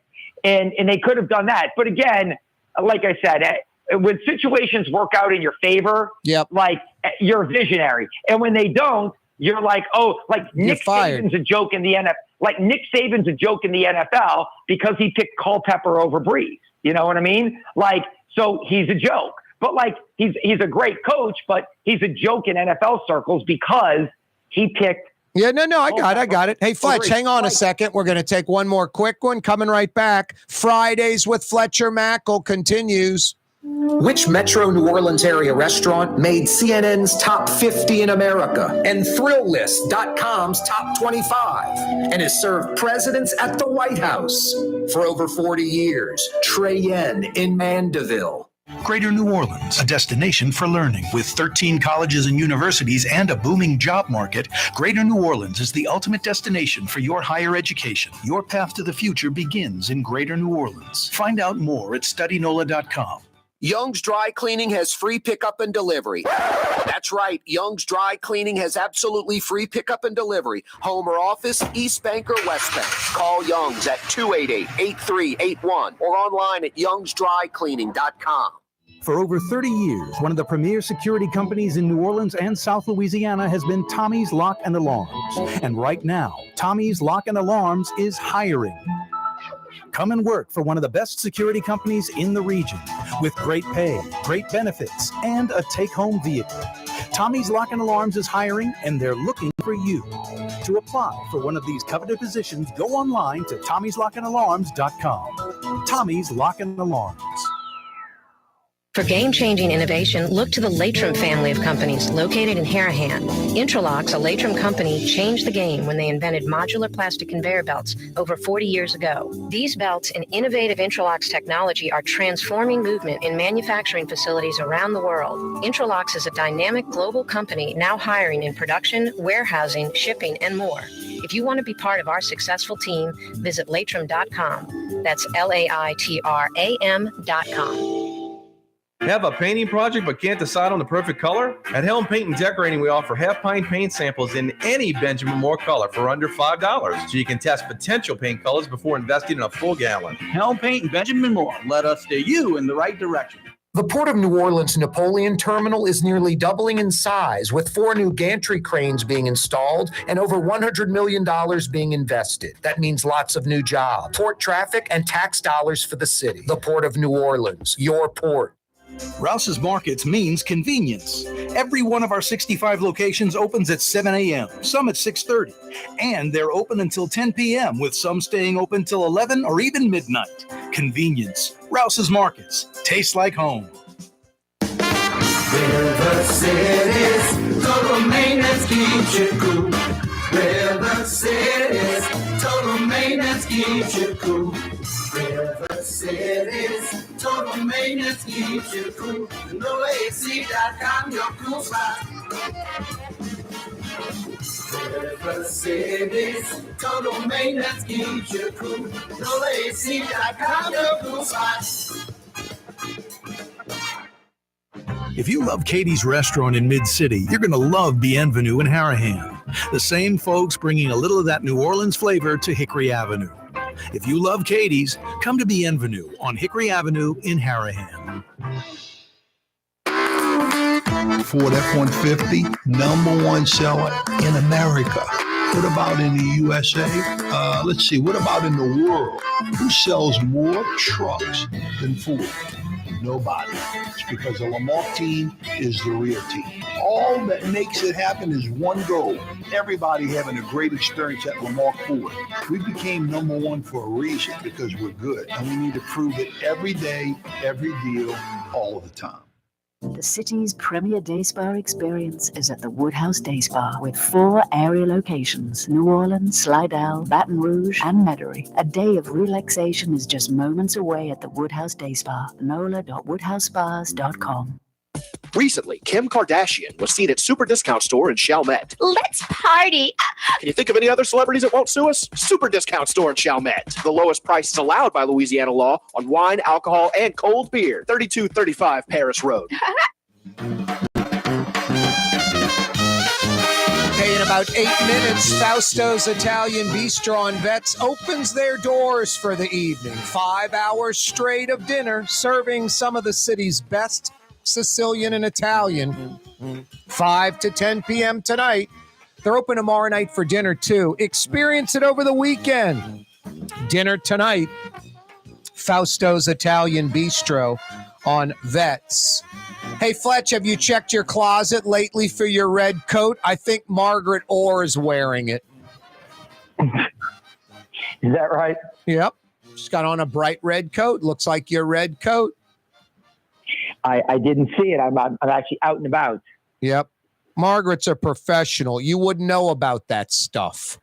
And they could have done that. But again, like I said, when situations work out in your favor, like you're a visionary. And when they don't, you're like, oh, like Nick Saban's a joke in the NFL. Like Nick Saban's a joke in the NFL because he picked Culpepper over Brees. You know what I mean? Like, so he's a joke. But like he's a great coach, but he's a joke in NFL circles because he picked. Yeah, no, I got it. Hey, Fletch, hang on a second. We're going to take one more quick one. Coming right back. Fridays with Fletcher Mackel continues. Which Metro New Orleans area restaurant made CNN's top 50 in America and ThrillList.com's top 25 and has served presidents at the White House for over 40 years? Trey Yen in Mandeville. Greater New Orleans, a destination for learning. With 13 colleges and universities and a booming job market, Greater New Orleans is the ultimate destination for your higher education. Your path to the future begins in Greater New Orleans. Find out more at studynola.com. Young's Dry Cleaning has free pickup and delivery. That's right. Young's Dry Cleaning has absolutely free pickup and delivery. Home or office, East Bank or West Bank. Call Young's at 288-8381 or online at youngsdrycleaning.com. For over 30 years, one of the premier security companies in New Orleans and South Louisiana has been Tommy's Lock and Alarms. And right now, Tommy's Lock and Alarms is hiring. Come and work for one of the best security companies in the region with great pay, great benefits, and a take-home vehicle. Tommy's Lock and Alarms is hiring, and they're looking for you. To apply for one of these coveted positions, go online to tommyslockandalarms.com. Tommy's Lock and Alarms. For game-changing innovation, look to the Latrim family of companies located in Harahan. Interlocks, a Latrim company, changed the game when they invented modular plastic conveyor belts over 40 years ago. These belts and innovative Interlocks technology are transforming movement in manufacturing facilities around the world. Interlocks is a dynamic global company now hiring in production, warehousing, shipping, and more. If you want to be part of our successful team, visit Latrim.com. That's LAITRAM.com. Have a painting project but can't decide on the perfect color? At Helm Paint and Decorating, we offer half-pint paint samples in any Benjamin Moore color for under $5, so you can test potential paint colors before investing in a full gallon. Helm Paint and Benjamin Moore. Let us steer you in the right direction. The Port of New Orleans Napoleon Terminal is nearly doubling in size, with 4 new gantry cranes being installed and over $100 million being invested. That means lots of new jobs, port traffic, and tax dollars for the city. The Port of New Orleans, your port. Rouse's Markets means convenience. Every one of our 65 locations opens at 7 a.m., some at 6:30, and they're open until 10 p.m., with some staying open till 11 or even midnight. Convenience. Rouse's Markets. Tastes like home. River City's total maintenance keeps you cool. River City's total maintenance keeps you cool. River City's total maintenance keeps you cool. NoAC.com, your cool spot. River City's total maintenance keeps you cool. NoAC.com, your cool spot. If you love Katie's Restaurant in Mid-City, you're going to love Bienvenue in Harahan. The same folks bringing a little of that New Orleans flavor to Hickory Avenue. If you love Katie's, come to Bienvenue on Hickory Avenue in Harahan. Ford F-150, #1 seller in America. What about in the USA? Let's see, what about in the world? Who sells more trucks than Ford? Nobody. It's because the Lamarque team is the real team. All that makes it happen is one goal. Everybody having a great experience at Lamarque Ford. We became #1 for a reason, because we're good. And we need to prove it every day, every deal, all the time. The city's premier day spa experience is at the Woodhouse Day Spa, with 4 area locations: New Orleans, Slidell, Baton Rouge, and Metairie. A day of relaxation is just moments away at the Woodhouse Day Spa. NOLA.woodhousespas.com. Recently, Kim Kardashian was seen at Super Discount Store in Chalmette. Let's party. Can you think of any other celebrities that won't sue us? Super Discount Store in Chalmette. The lowest prices allowed by Louisiana law on wine, alcohol, and cold beer. 3235 Paris Road. Okay, in about 8 minutes, Fausto's Italian Bistro on Vets opens their doors for the evening. 5 hours straight of dinner, serving some of the city's best Sicilian and Italian. 5 to 10 p.m. tonight. They're open tomorrow night for dinner, too. Experience it over the weekend. Dinner tonight, Fausto's Italian Bistro on Vets. Hey, Fletch, have you checked your closet lately for your red coat? I think Margaret Orr is wearing it. Is that right? Yep. She's got on a bright red coat. Looks like your red coat. I didn't see it. I'm actually out and about. Yep. Margaret's a professional. You wouldn't know about that stuff.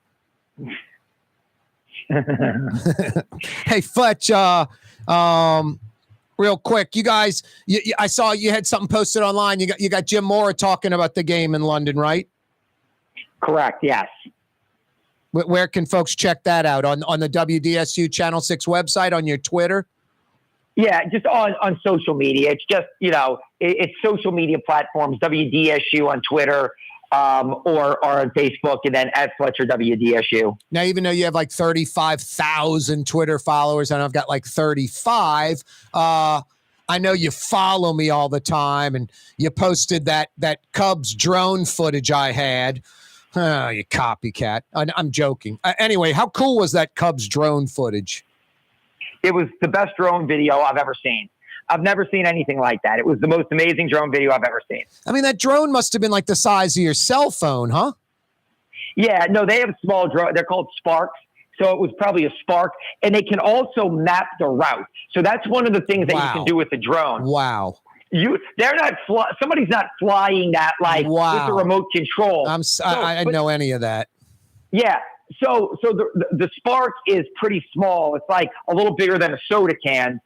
Hey, Fletch, real quick, you guys, I saw you had something posted online. You got Jim Mora talking about the game in London, right? Correct, yes. Where can folks check that out? On the WDSU Channel 6 website, on your Twitter? Yeah, just on social media. It's just, it's social media platforms, WDSU on Twitter or on Facebook, and then at Fletcher WDSU. Now, even though you have like 35,000 Twitter followers and I've got like 35, I know you follow me all the time, and you posted that Cubs drone footage I had. Oh, you copycat. I'm joking. Anyway, how cool was that Cubs drone footage? It was the best drone video I've ever seen. I've never seen anything like that. It was the most amazing drone video I've ever seen. I mean, that drone must have been like the size of your cell phone, huh? Yeah, no, they have small drones. They're called Sparks. So it was probably a Spark. And they can also map the route. So that's one of the things that you can do with the drone. Wow. they're not somebody's not flying that like with a remote control. I didn't know any of that. Yeah. So the Spark is pretty small. It's like a little bigger than a soda can.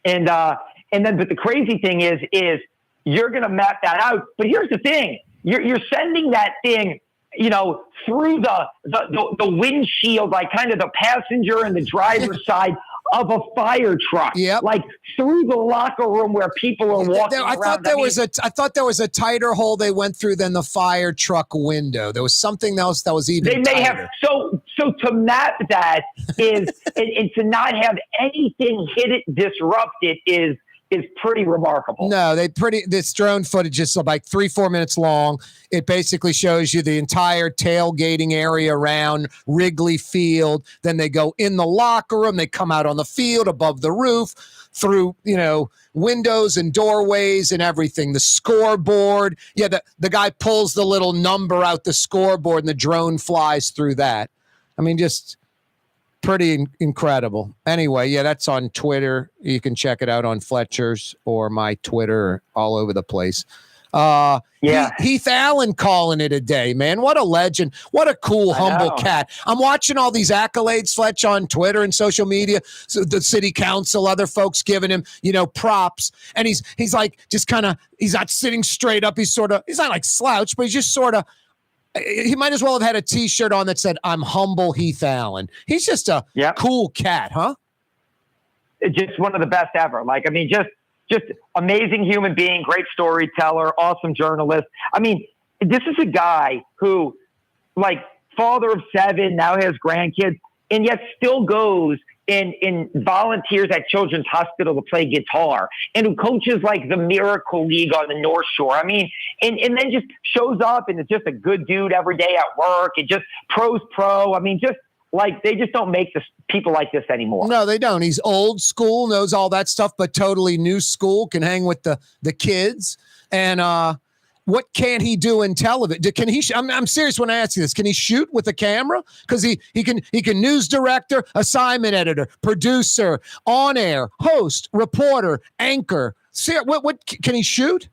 But the crazy thing is you're going to map that out. But here's the thing. You're sending that thing, through the windshield, like kind of the passenger and the driver's side of a fire truck. Yep. Like through the locker room where people are walking around. I thought there was a tighter hole they went through than the fire truck window. There was something else that was even They may tighter. have. So to map that is, and to not have anything hit it, disrupt it is pretty remarkable. No, this drone footage is like 3-4 minutes long. It basically shows you the entire tailgating area around Wrigley Field. Then they go in the locker room. They come out on the field above the roof through, windows and doorways and everything. The scoreboard. Yeah, the guy pulls the little number out the scoreboard and the drone flies through that. I mean, just pretty incredible. Anyway, yeah, that's on Twitter. You can check it out on Fletcher's or my Twitter, all over the place. Heath Allen calling it a day, man. What a legend. What a cool, humble cat. I'm watching all these accolades, Fletch, on Twitter and social media. So the city council, other folks giving him, props. And he's like, just kind of, he's not sitting straight up. He's not like slouched, but he's just sort of, he might as well have had a T-shirt on that said, "I'm humble Heath Allen." He's just a cool cat, huh? Just one of the best ever. Just amazing human being, great storyteller, awesome journalist. I mean, this is a guy who, father of 7, now has grandkids, and yet still goes and volunteers at Children's Hospital to play guitar, and who coaches the Miracle League on the North Shore. I mean, and then just shows up and is just a good dude every day at work, and just pro's pro. I mean, just they just don't make people like this anymore. No, they don't. He's old school, knows all that stuff, but totally new school, can hang with the kids. And what can he do in television? Can he? I'm serious when I ask you this. Can he shoot with a camera? Because he can news director, assignment editor, producer, on air, host, reporter, anchor. What can he shoot?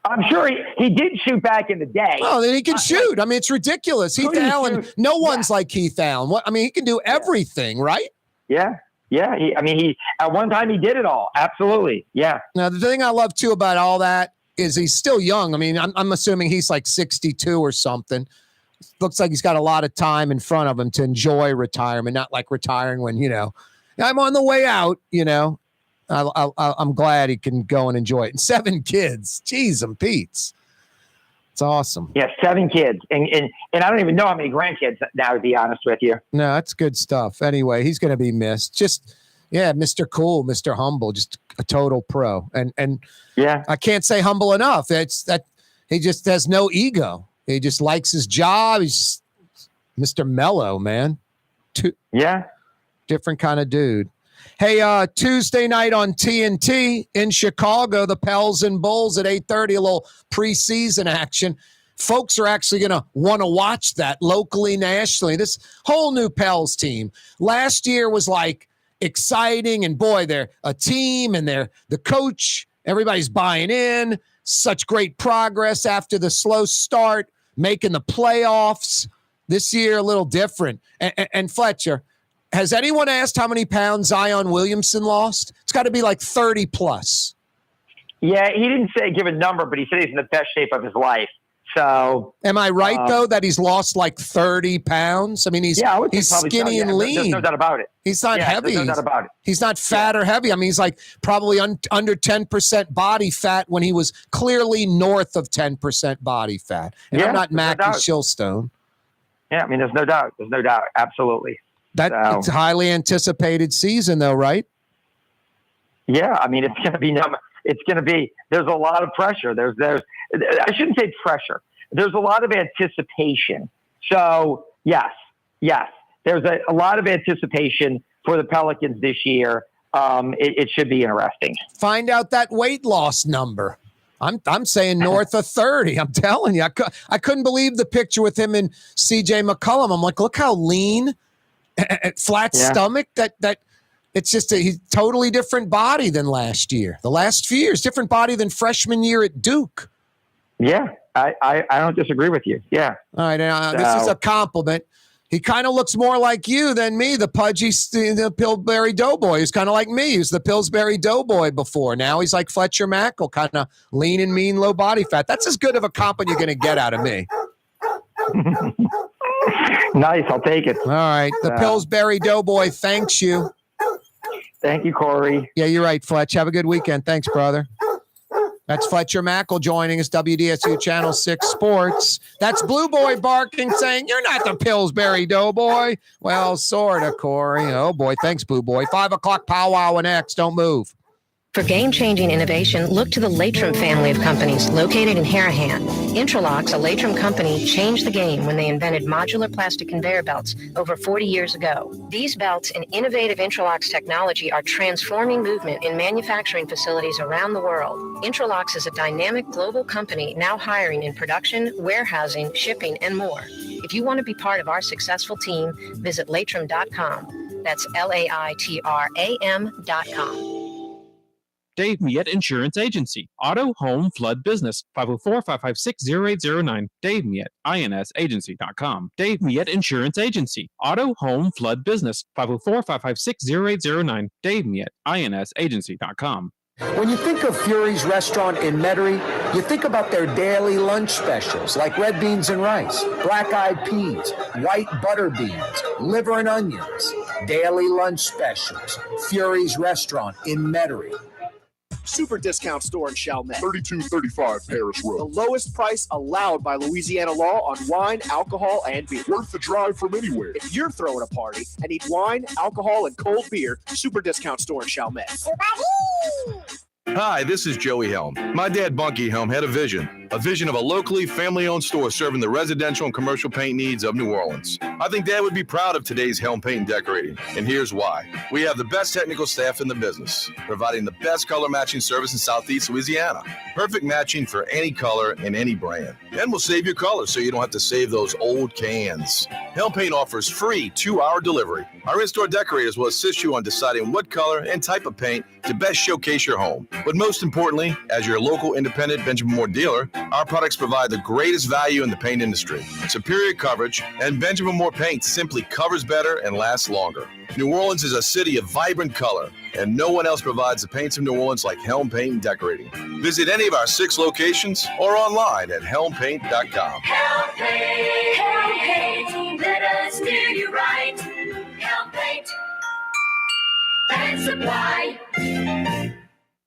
I'm sure he did shoot back in the day. Oh, then he can shoot. I mean, it's ridiculous. Heath Allen, no one's like Heath Allen. He can do everything, right? Yeah. Yeah. He at one time he did it all. Absolutely. Yeah. Now, the thing I love too about all that is he's still young. I mean, I'm assuming he's like 62 or something. Looks like he's got a lot of time in front of him to enjoy retirement, not like retiring when, I'm on the way out, I'm glad he can go and enjoy it. And 7 kids. Jeez and Pete's. It's awesome. Yeah, 7 kids. And I don't even know how many grandkids now, to be honest with you. No, that's good stuff. Anyway, he's going to be missed. Just, Mr. Cool, Mr. Humble, just a total pro. And yeah, I can't say humble enough. It's that he just has no ego. He just likes his job. He's Mr. Mellow, man. Different kind of dude. Hey, Tuesday night on TNT in Chicago, the Pels and Bulls at 8:30, a little preseason action. Folks are actually going to want to watch that locally, nationally. This whole new Pels team. Last year was exciting, and boy, they're a team, and they're the coach. Everybody's buying in. Such great progress after the slow start, making the playoffs. This year, a little different. And Fletcher, has anyone asked how many pounds Zion Williamson lost? It's got to be 30 plus. Yeah, he didn't give a number, but he said he's in the best shape of his life. So, am I right though that he's lost 30 pounds? I mean, he's skinny and lean. There's no doubt about it. He's not heavy. There's no doubt about it. He's not fat or heavy. I mean, he's probably under 10% body fat when he was clearly north of 10% body fat. And I'm not Mackie Shilstone. Yeah, I mean, there's no doubt. There's no doubt. Absolutely. It's a highly anticipated season, though, right? Yeah, I mean, it's going to be. It's going to be. There's a lot of pressure. There's. I shouldn't say pressure. There's a lot of anticipation. So yes. There's a lot of anticipation for the Pelicans this year. It should be interesting. Find out that weight loss number. I'm saying north of 30. I'm telling you, I couldn't believe the picture with him and CJ McCollum. I'm like, look how lean, flat stomach that It's just he's totally different body than last year. The last few years, different body than freshman year at Duke. Yeah, I don't disagree with you. Yeah. All right, this is a compliment. He kind of looks more like you than me, the pudgy, the Pillsbury Doughboy. He's kind of like me. He was the Pillsbury Doughboy before. Now he's like Fletcher Mackel, kind of lean and mean, low body fat. That's as good of a compliment you're going to get out of me. Nice, I'll take it. All right, the Pillsbury Doughboy thanks you. Thank you, Corey. Yeah, you're right, Fletch. Have a good weekend. Thanks, brother. That's Fletcher Mackel joining us, WDSU Channel 6 Sports. That's Blue Boy barking, saying, you're not the Pillsbury Doughboy. Well, sort of, Corey. Oh, boy. Thanks, Blue Boy. 5 o'clock powwow and X. Don't move. For game-changing innovation, look to the Latrim family of companies located in Harahan. Intralox, a Latrim company, changed the game when they invented modular plastic conveyor belts over 40 years ago. These belts and innovative Intralox technology are transforming movement in manufacturing facilities around the world. Intralox is a dynamic global company now hiring in production, warehousing, shipping, and more. If you want to be part of our successful team, visit Latrim.com. That's LAITRAM.com. Dave Miette Insurance Agency. Auto, home, flood, business. 504-556-0809. Dave Miette, INSagency.com. Dave Miette Insurance Agency. Auto, home, flood, business. 504-556-0809. Dave Miette, INSagency.com. When you think of Fury's Restaurant in Metairie, you think about their daily lunch specials like red beans and rice, black-eyed peas, white butter beans, liver and onions. Daily lunch specials. Fury's Restaurant in Metairie. Super discount store in Chalmette. 3235 Paris Road. The lowest price allowed by Louisiana law on wine, alcohol, and beer. Worth the drive from anywhere. If you're throwing a party and need wine, alcohol, and cold beer, super discount store in Chalmette. Hi, this is Joey Helm. My dad, Bunky Helm, had a vision of a locally family-owned store serving the residential and commercial paint needs of New Orleans. I think Dad would be proud of today's Helm Paint and Decorating, and here's why. We have the best technical staff in the business, providing the best color matching service in Southeast Louisiana. Perfect matching for any color and any brand. And we'll save your colors so you don't have to save those old cans. Helm Paint offers free 2-hour delivery. Our in-store decorators will assist you on deciding what color and type of paint to best showcase your home. But most importantly, as your local independent Benjamin Moore dealer, our products provide the greatest value in the paint industry. Superior coverage, and Benjamin Moore paint simply covers better and lasts longer. New Orleans is a city of vibrant color, and no one else provides the paints of New Orleans like Helm Paint and Decorating. Visit any of our 6 locations or online at helmpaint.com. Helm Paint, let us steer you right. Helm Paint and Supply.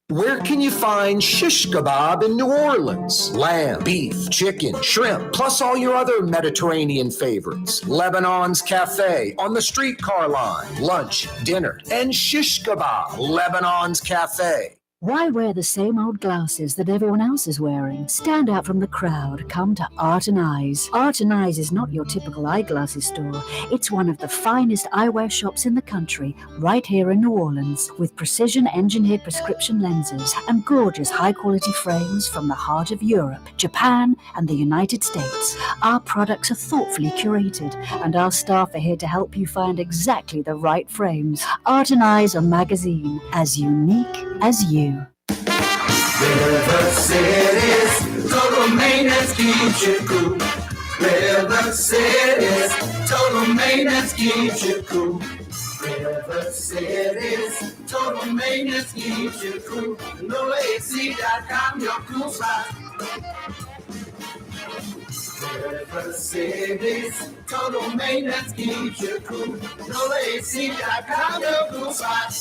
Where can you find shish kebab in New Orleans? Lamb, beef, chicken, shrimp, plus all your other Mediterranean favorites. Lebanon's Cafe on the streetcar line. Lunch, dinner, and shish kebab. Lebanon's Cafe. Why wear the same old glasses that everyone else is wearing? Stand out from the crowd. Come to Art and Eyes. Art and Eyes is not your typical eyeglasses store. It's one of the finest eyewear shops in the country, right here in New Orleans, with precision-engineered prescription lenses and gorgeous high-quality frames from the heart of Europe, Japan, and the United States. Our products are thoughtfully curated, and our staff are here to help you find exactly the right frames. Art and Eyes, a magazine as unique as you. River City's total maintenance keeps you cool. River City's total maintenance keeps you cool. River City's total maintenance keeps you cool. NoAC.com, your cool spot. River City's total maintenance keeps you cool. NoAC.com, your cool spot.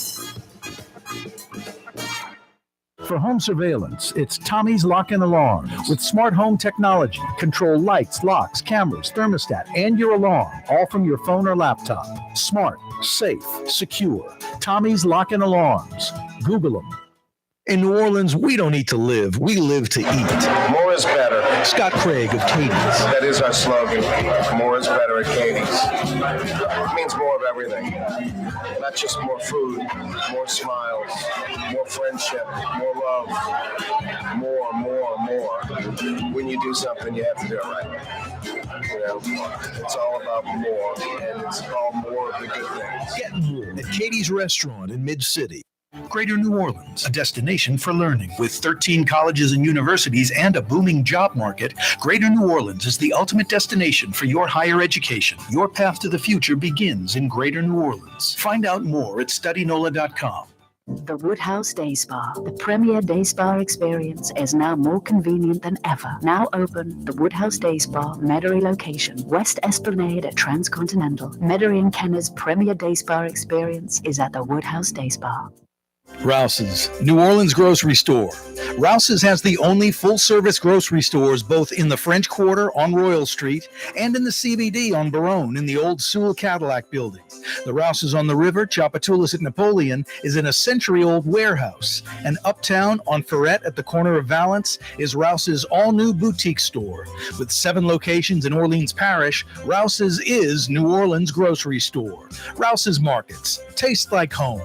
For home surveillance, it's Tommy's Lock and Alarm. With smart home technology, control lights, locks, cameras, thermostat, and your alarm, all from your phone or laptop. Smart, safe, secure. Tommy's Lock and Alarms. Google them. In New Orleans, we don't eat to live. We live to eat. More is better. Scott Craig of Katie's. That is our slogan. More is better at Katie's. It means more of everything. Not just more food, more smiles, more friendship, more love, more. When you do something, you have to do it right. It's all about more, and it's all more of the good things. Get more at Katie's Restaurant in Mid-City. Greater New Orleans, a destination for learning. With 13 colleges and universities and a booming job market, Greater New Orleans is the ultimate destination for your higher education. Your path to the future begins in Greater New Orleans. Find out more at studynola.com. The Woodhouse Day Spa, the premier day spa experience, is now more convenient than ever. Now open, the Woodhouse Day Spa, Metairie location, West Esplanade at Transcontinental. Metairie and Kenner's premier day spa experience is at the Woodhouse Day Spa. Rouse's, New Orleans grocery store. Rouse's has the only full-service grocery stores both in the French Quarter on Royal Street and in the CBD on Baronne in the old Sewell Cadillac building. The Rouse's on the river, Tchoupitoulas at Napoleon, is in a century-old warehouse. And uptown on Ferret at the corner of Valence is Rouse's all-new boutique store. With 7 locations in Orleans Parish, Rouse's is New Orleans grocery store. Rouse's Markets. Taste like home.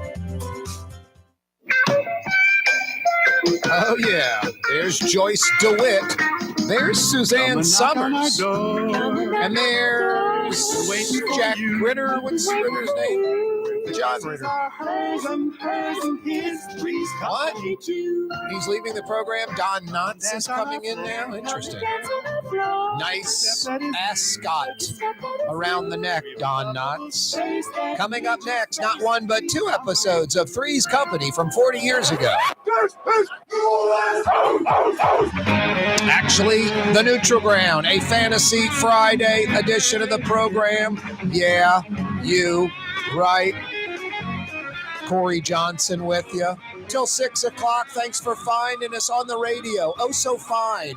Oh, yeah. There's Joyce DeWitt. There's Suzanne Summers. And there's Jack Ritter. What's Ritter's name? John Ritter. What? He's leaving the program. Don Knotts is coming in now. Interesting. Nice ascot around the neck, Don Knotts. Coming up next, not one but 2 episodes of Three's Company from 40 years ago. Actually, the Neutral Ground, a Fantasy Friday edition of the program. Yeah, you, right. Corey Johnson with you. Till 6 o'clock. Thanks for finding us on the radio. Oh, so fine.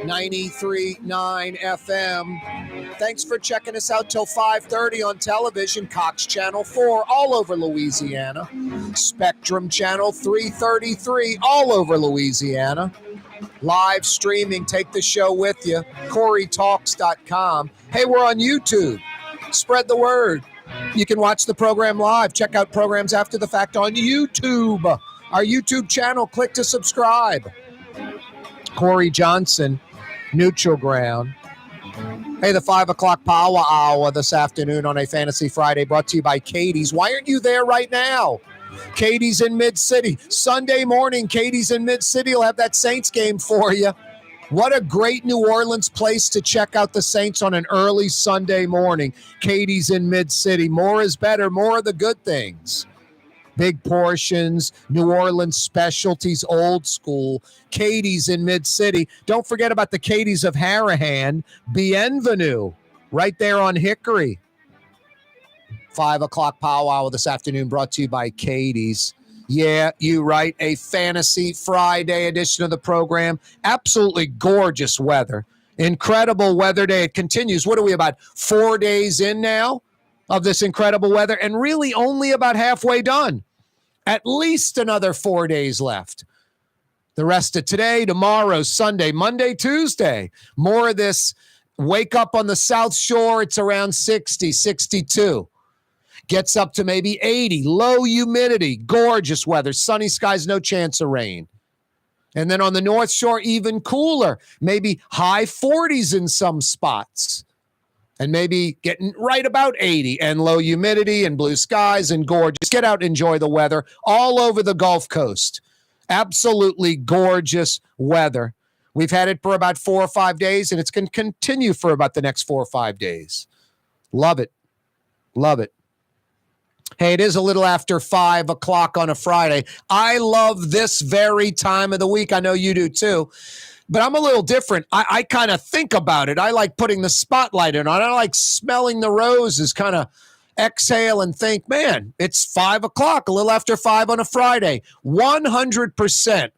93.9 FM. Thanks for checking us out till 5:30 on television. Cox Channel 4 all over Louisiana. Spectrum Channel 333 all over Louisiana. Live streaming. Take the show with you. CoreyTalks.com. Hey, we're on YouTube. Spread the word. You can watch the program live. Check out programs after the fact on YouTube. Our YouTube channel. Click to subscribe. Corey Johnson, Neutral Ground. Hey, the 5 o'clock power hour this afternoon on a Fantasy Friday brought to you by Katie's. Why aren't you there right now? Katie's in Mid-City. Sunday morning, Katie's in Mid-City will have that Saints game for you. What a great New Orleans place to check out the Saints on an early Sunday morning. Katie's in Mid-City. More is better. More of the good things. Big portions, New Orleans specialties, old school. Katie's in Mid-City. Don't forget about the Katie's of Harahan. Bienvenue, right there on Hickory. 5 o'clock powwow this afternoon brought to you by Katie's. Yeah, you right. A Fantasy Friday edition of the program. Absolutely gorgeous weather. Incredible weather day. It continues. What are we, about 4 days in now of this incredible weather? And really only about halfway done. At least another 4 days left. The rest of today, tomorrow, Sunday, Monday, Tuesday. More of this. Wake up on the South Shore. It's around 60, 62. Gets up to maybe 80. Low humidity. Gorgeous weather. Sunny skies. No chance of rain. And then on the North Shore, even cooler. Maybe high 40s in some spots. And maybe getting right about 80 and low humidity and blue skies and gorgeous. Get out and enjoy the weather all over the Gulf Coast. Absolutely gorgeous weather. We've had it for about 4 or 5 days, and it's going to continue for about the next 4 or 5 days. Love it. Love it. Hey, it is a little after 5 o'clock on a Friday. I love this very time of the week. I know you do too. But I'm a little different. I kind of think about it. I like putting the spotlight in on it. I like smelling the roses, kind of exhale and think, man, it's 5 o'clock, a little after 5 on a Friday. 100%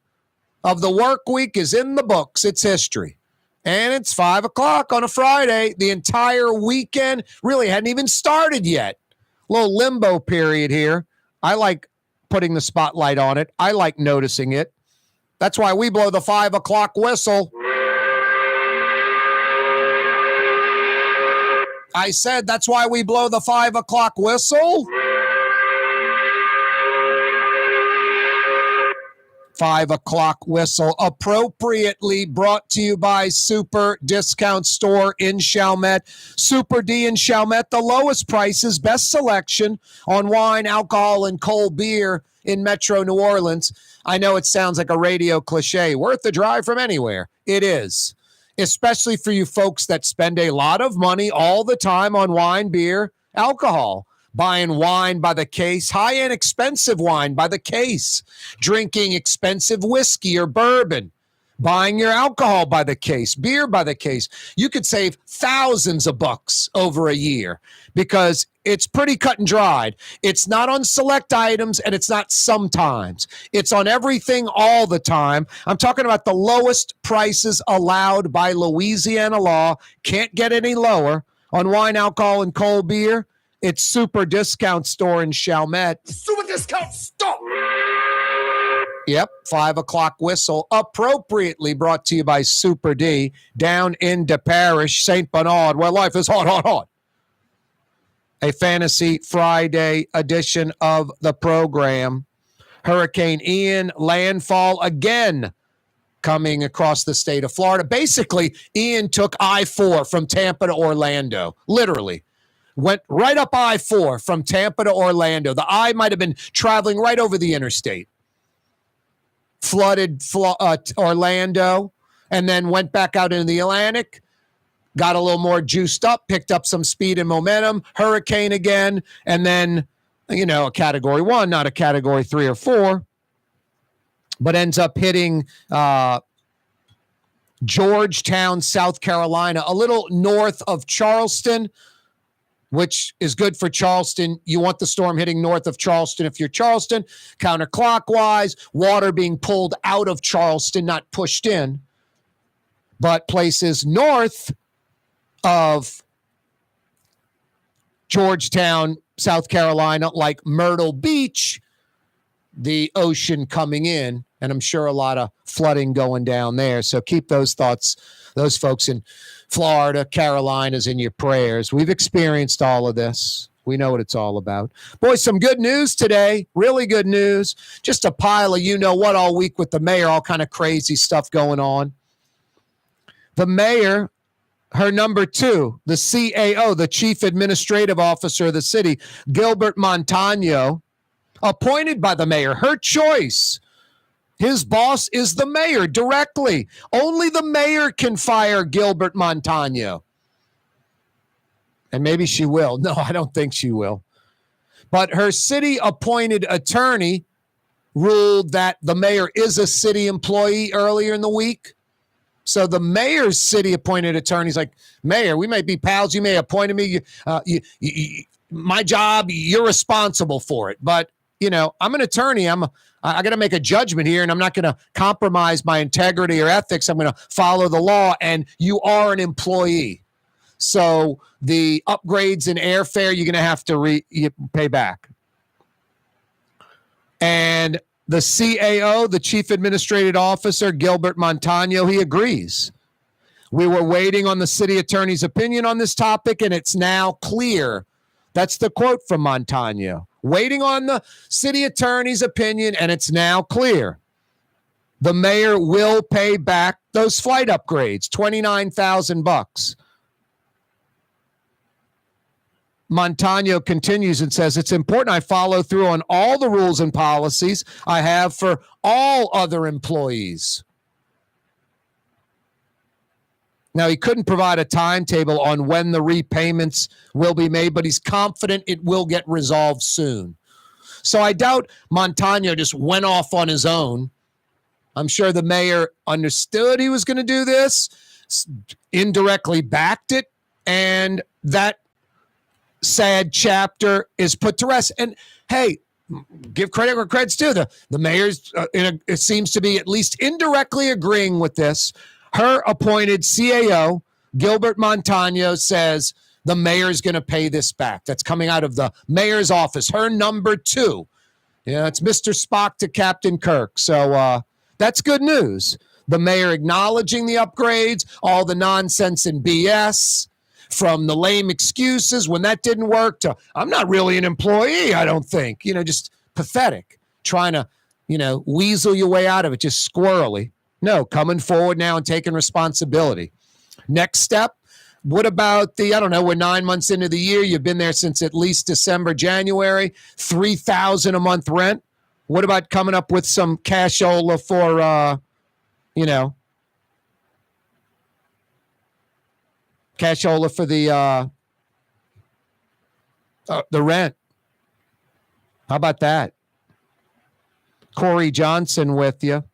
of the work week is in the books. It's history. And it's 5 o'clock on a Friday. The entire weekend really hadn't even started yet. A little limbo period here. I like putting the spotlight on it. I like noticing it. That's why we blow the 5 o'clock whistle. I said that's why we blow the 5 o'clock whistle. 5 o'clock whistle, appropriately brought to you by Super Discount Store in Chalmette. Super D in Chalmette, the lowest prices, best selection on wine, alcohol, and cold beer in Metro New Orleans. I know it sounds like a radio cliche. Worth the drive from anywhere. It is, especially for you folks that spend a lot of money all the time on wine, beer, alcohol. Buying wine by the case, high-end expensive wine by the case, drinking expensive whiskey or bourbon, buying your alcohol by the case, beer by the case. You could save thousands of bucks over a year because it's pretty cut and dried. It's not on select items, and it's not sometimes. It's on everything all the time. I'm talking about the lowest prices allowed by Louisiana law. Can't get any lower on wine, alcohol, and cold beer. It's Super Discount Store in Chalmette. Super Discount Store! Yep, 5 o'clock whistle, appropriately brought to you by Super D, down in the parish, St. Bernard, where life is hot, hot, hot. A Fantasy Friday edition of the program. Hurricane Ian landfall again coming across the state of Florida. Basically, Ian took I-4 from Tampa to Orlando, literally. Went right up I-4 from Tampa to Orlando. The I might have been traveling right over the interstate. Flooded Orlando, and then went back out into the Atlantic, got a little more juiced up, picked up some speed and momentum, hurricane again, and then, a Category 1, not a Category 3 or 4, but ends up hitting Georgetown, South Carolina, a little north of Charleston, which is good for Charleston. You want the storm hitting north of Charleston if you're Charleston. Counterclockwise, water being pulled out of Charleston, not pushed in. But places north of Georgetown, South Carolina, like Myrtle Beach, the ocean coming in, and I'm sure a lot of flooding going down there. So keep those thoughts, those folks in Florida, Carolinas in your prayers. We've experienced all of this. We know what it's all about. Boys, some good news today. Really good news. Just a pile of you-know-what all week with the mayor, all kind of crazy stuff going on. The mayor, her number 2, the CAO, the Chief Administrative Officer of the city, Gilbert Montano, appointed by the mayor, her choice. His boss is the mayor directly. Only the mayor can fire Gilbert Montano. And maybe she will. No, I don't think she will. But her city-appointed attorney ruled that the mayor is a city employee earlier in the week. So the mayor's city-appointed attorney's like, Mayor, we may be pals. You may have appointed me. My job, you're responsible for it. But, I'm an attorney. I got to make a judgment here, and I'm not going to compromise my integrity or ethics. I'm going to follow the law, and you are an employee. So the upgrades in airfare, you're going to have to pay back. And the CAO, the Chief Administrative Officer, Gilbert Montano, he agrees. We were waiting on the city attorney's opinion on this topic, and it's now clear. That's the quote from Montano. Waiting on the city attorney's opinion, and it's now clear. The mayor will pay back those flight upgrades, $29,000. Montano continues and says, it's important I follow through on all the rules and policies I have for all other employees. Now, he couldn't provide a timetable on when the repayments will be made, but he's confident it will get resolved soon. So I doubt Montano just went off on his own. I'm sure the mayor understood he was going to do this, indirectly backed it, and that sad chapter is put to rest. And, hey, give credit where credit's due. The mayor's, it seems to be at least indirectly agreeing with this. Her appointed CAO, Gilbert Montano, says the mayor's going to pay this back. That's coming out of the mayor's office. Her number 2. Yeah, it's Mr. Spock to Captain Kirk. So that's good news. The mayor acknowledging the upgrades, all the nonsense and BS, from the lame excuses when that didn't work to, I'm not really an employee, I don't think. Just pathetic. Trying to, weasel your way out of it, just squirrely. No, coming forward now and taking responsibility. Next step, what about we're 9 months into the year. You've been there since at least December, January, $3,000 a month rent. What about coming up with some cashola for, cashola for the rent? How about that? Corey Johnson with you.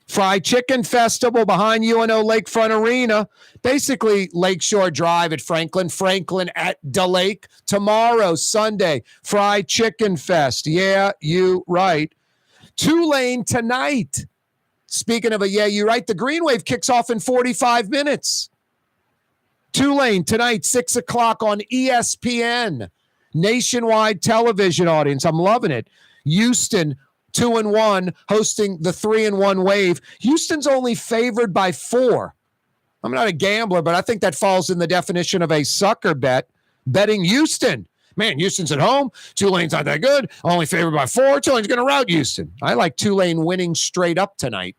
Fried Chicken Festival behind UNO Lakefront Arena. Basically, Lakeshore Drive at Franklin at DeLake. Tomorrow, Sunday, Fried Chicken Fest. Yeah, you right. Tulane tonight. Speaking of you're right, the Green Wave kicks off in 45 minutes. Tulane tonight, 6 o'clock on ESPN. Nationwide television audience. I'm loving it. Houston 2-1, hosting the 3-1 Wave. Houston's only favored by 4. I'm not a gambler, but I think that falls in the definition of a sucker bet. Betting Houston. Man, Houston's at home. Tulane's not that good. Only favored by 4. Tulane's going to rout Houston. I like Tulane winning straight up tonight.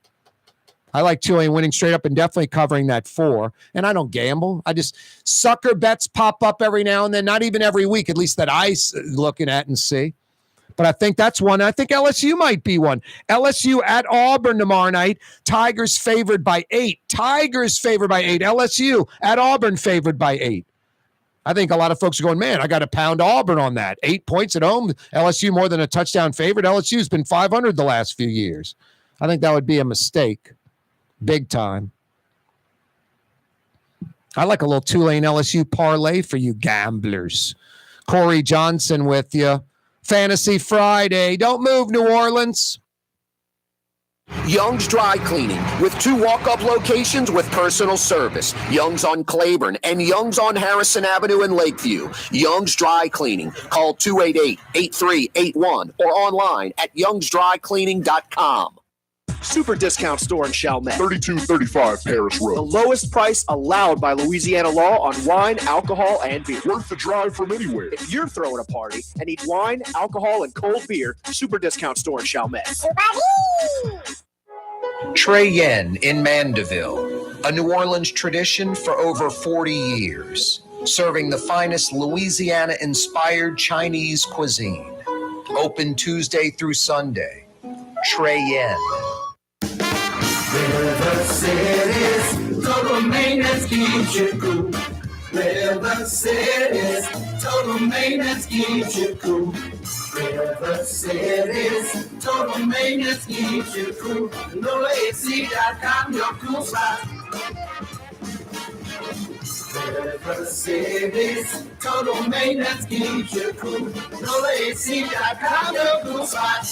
I like Tulane winning straight up and definitely covering that 4. And I don't gamble. I just sucker bets pop up every now and then, not even every week, at least that I'm looking at and see. But I think that's one. I think LSU might be one. LSU at Auburn tomorrow night. Tigers favored by 8. LSU at Auburn favored by 8. I think a lot of folks are going, man, I got to pound Auburn on that. 8 points at home. LSU more than a touchdown favorite. LSU's been 500 the last few years. I think that would be a mistake. Big time. I like a little Tulane LSU parlay for you gamblers. Corey Johnson with you. Fantasy Friday. Don't move, New Orleans. Young's Dry Cleaning with 2 walk-up locations with personal service. Young's on Claiborne and Young's on Harrison Avenue in Lakeview. Young's Dry Cleaning. Call 288-8381 or online at youngsdrycleaning.com. Super discount store in Chalmette. 3235 Paris Road. The lowest price allowed by Louisiana law on wine, alcohol, and beer. Worth the drive from anywhere. If you're throwing a party and need wine, alcohol, and cold beer, super discount store in Chalmette. Trey Yen in Mandeville, a New Orleans tradition for over 40 years, serving the finest Louisiana-inspired Chinese cuisine. Open Tuesday through Sunday. Trey Yen. River City's total maintenance keeps you cool. River City's total maintenance keeps you cool. River City's total maintenance keeps you cool. NoAC.com, your cool spot. River City's total maintenance keeps you cool. NoAC.com, your cool spot.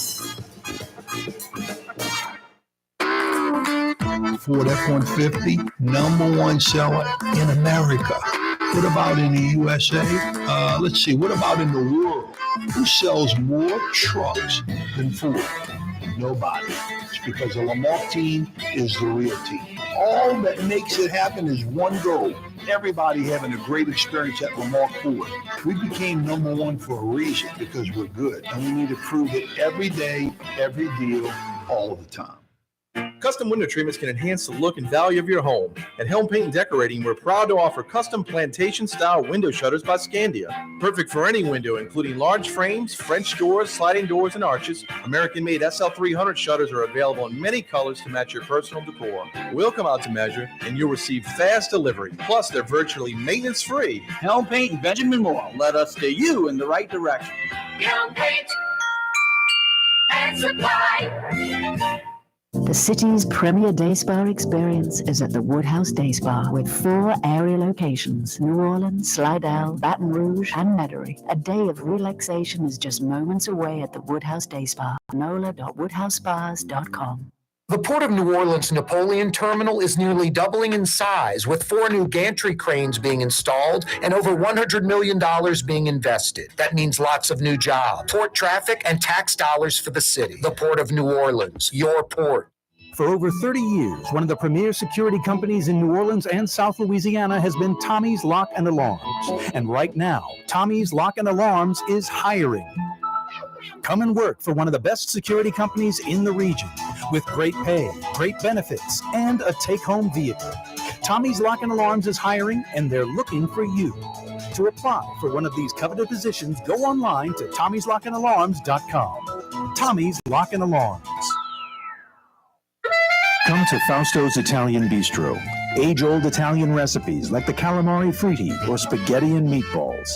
Ford F-150, #1 seller in America. What about in the USA? Let's see, what about in the world? Who sells more trucks than Ford? Nobody. It's because the Lamarque team is the real team. All that makes it happen is one goal. Everybody having a great experience at Lamarque Ford. We became #1 for a reason, because we're good. And we need to prove it every day, every deal, all the time. Custom window treatments can enhance the look and value of your home. At Helm Paint and Decorating, we're proud to offer custom plantation-style window shutters by Scandia. Perfect for any window, including large frames, French doors, sliding doors, and arches. American-made SL300 shutters are available in many colors to match your personal decor. We'll come out to measure, and you'll receive fast delivery. Plus, they're virtually maintenance-free. Helm Paint and Benjamin Moore. Let us steer you in the right direction. Helm Paint and Supply. The city's premier day spa experience is at the Woodhouse Day Spa with 4 area locations: New Orleans, Slidell, Baton Rouge, and Metairie. A day of relaxation is just moments away at the Woodhouse Day Spa. NOLA.woodhousespas.com. The Port of New Orleans Napoleon Terminal is nearly doubling in size, with 4 new gantry cranes being installed and over $100 million being invested. That means lots of new jobs, port traffic, and tax dollars for the city. The Port of New Orleans, your port. For over 30 years, one of the premier security companies in New Orleans and South Louisiana has been Tommy's Lock and Alarms. And right now, Tommy's Lock and Alarms is hiring. Come and work for one of the best security companies in the region with great pay, great benefits, and a take-home vehicle. Tommy's Lock and Alarms is hiring, and they're looking for you. To apply for one of these coveted positions, go online to tommyslockandalarms.com. Tommy's Lock and Alarms. Come to Fausto's Italian Bistro. Age-old Italian recipes like the calamari fritti or spaghetti and meatballs.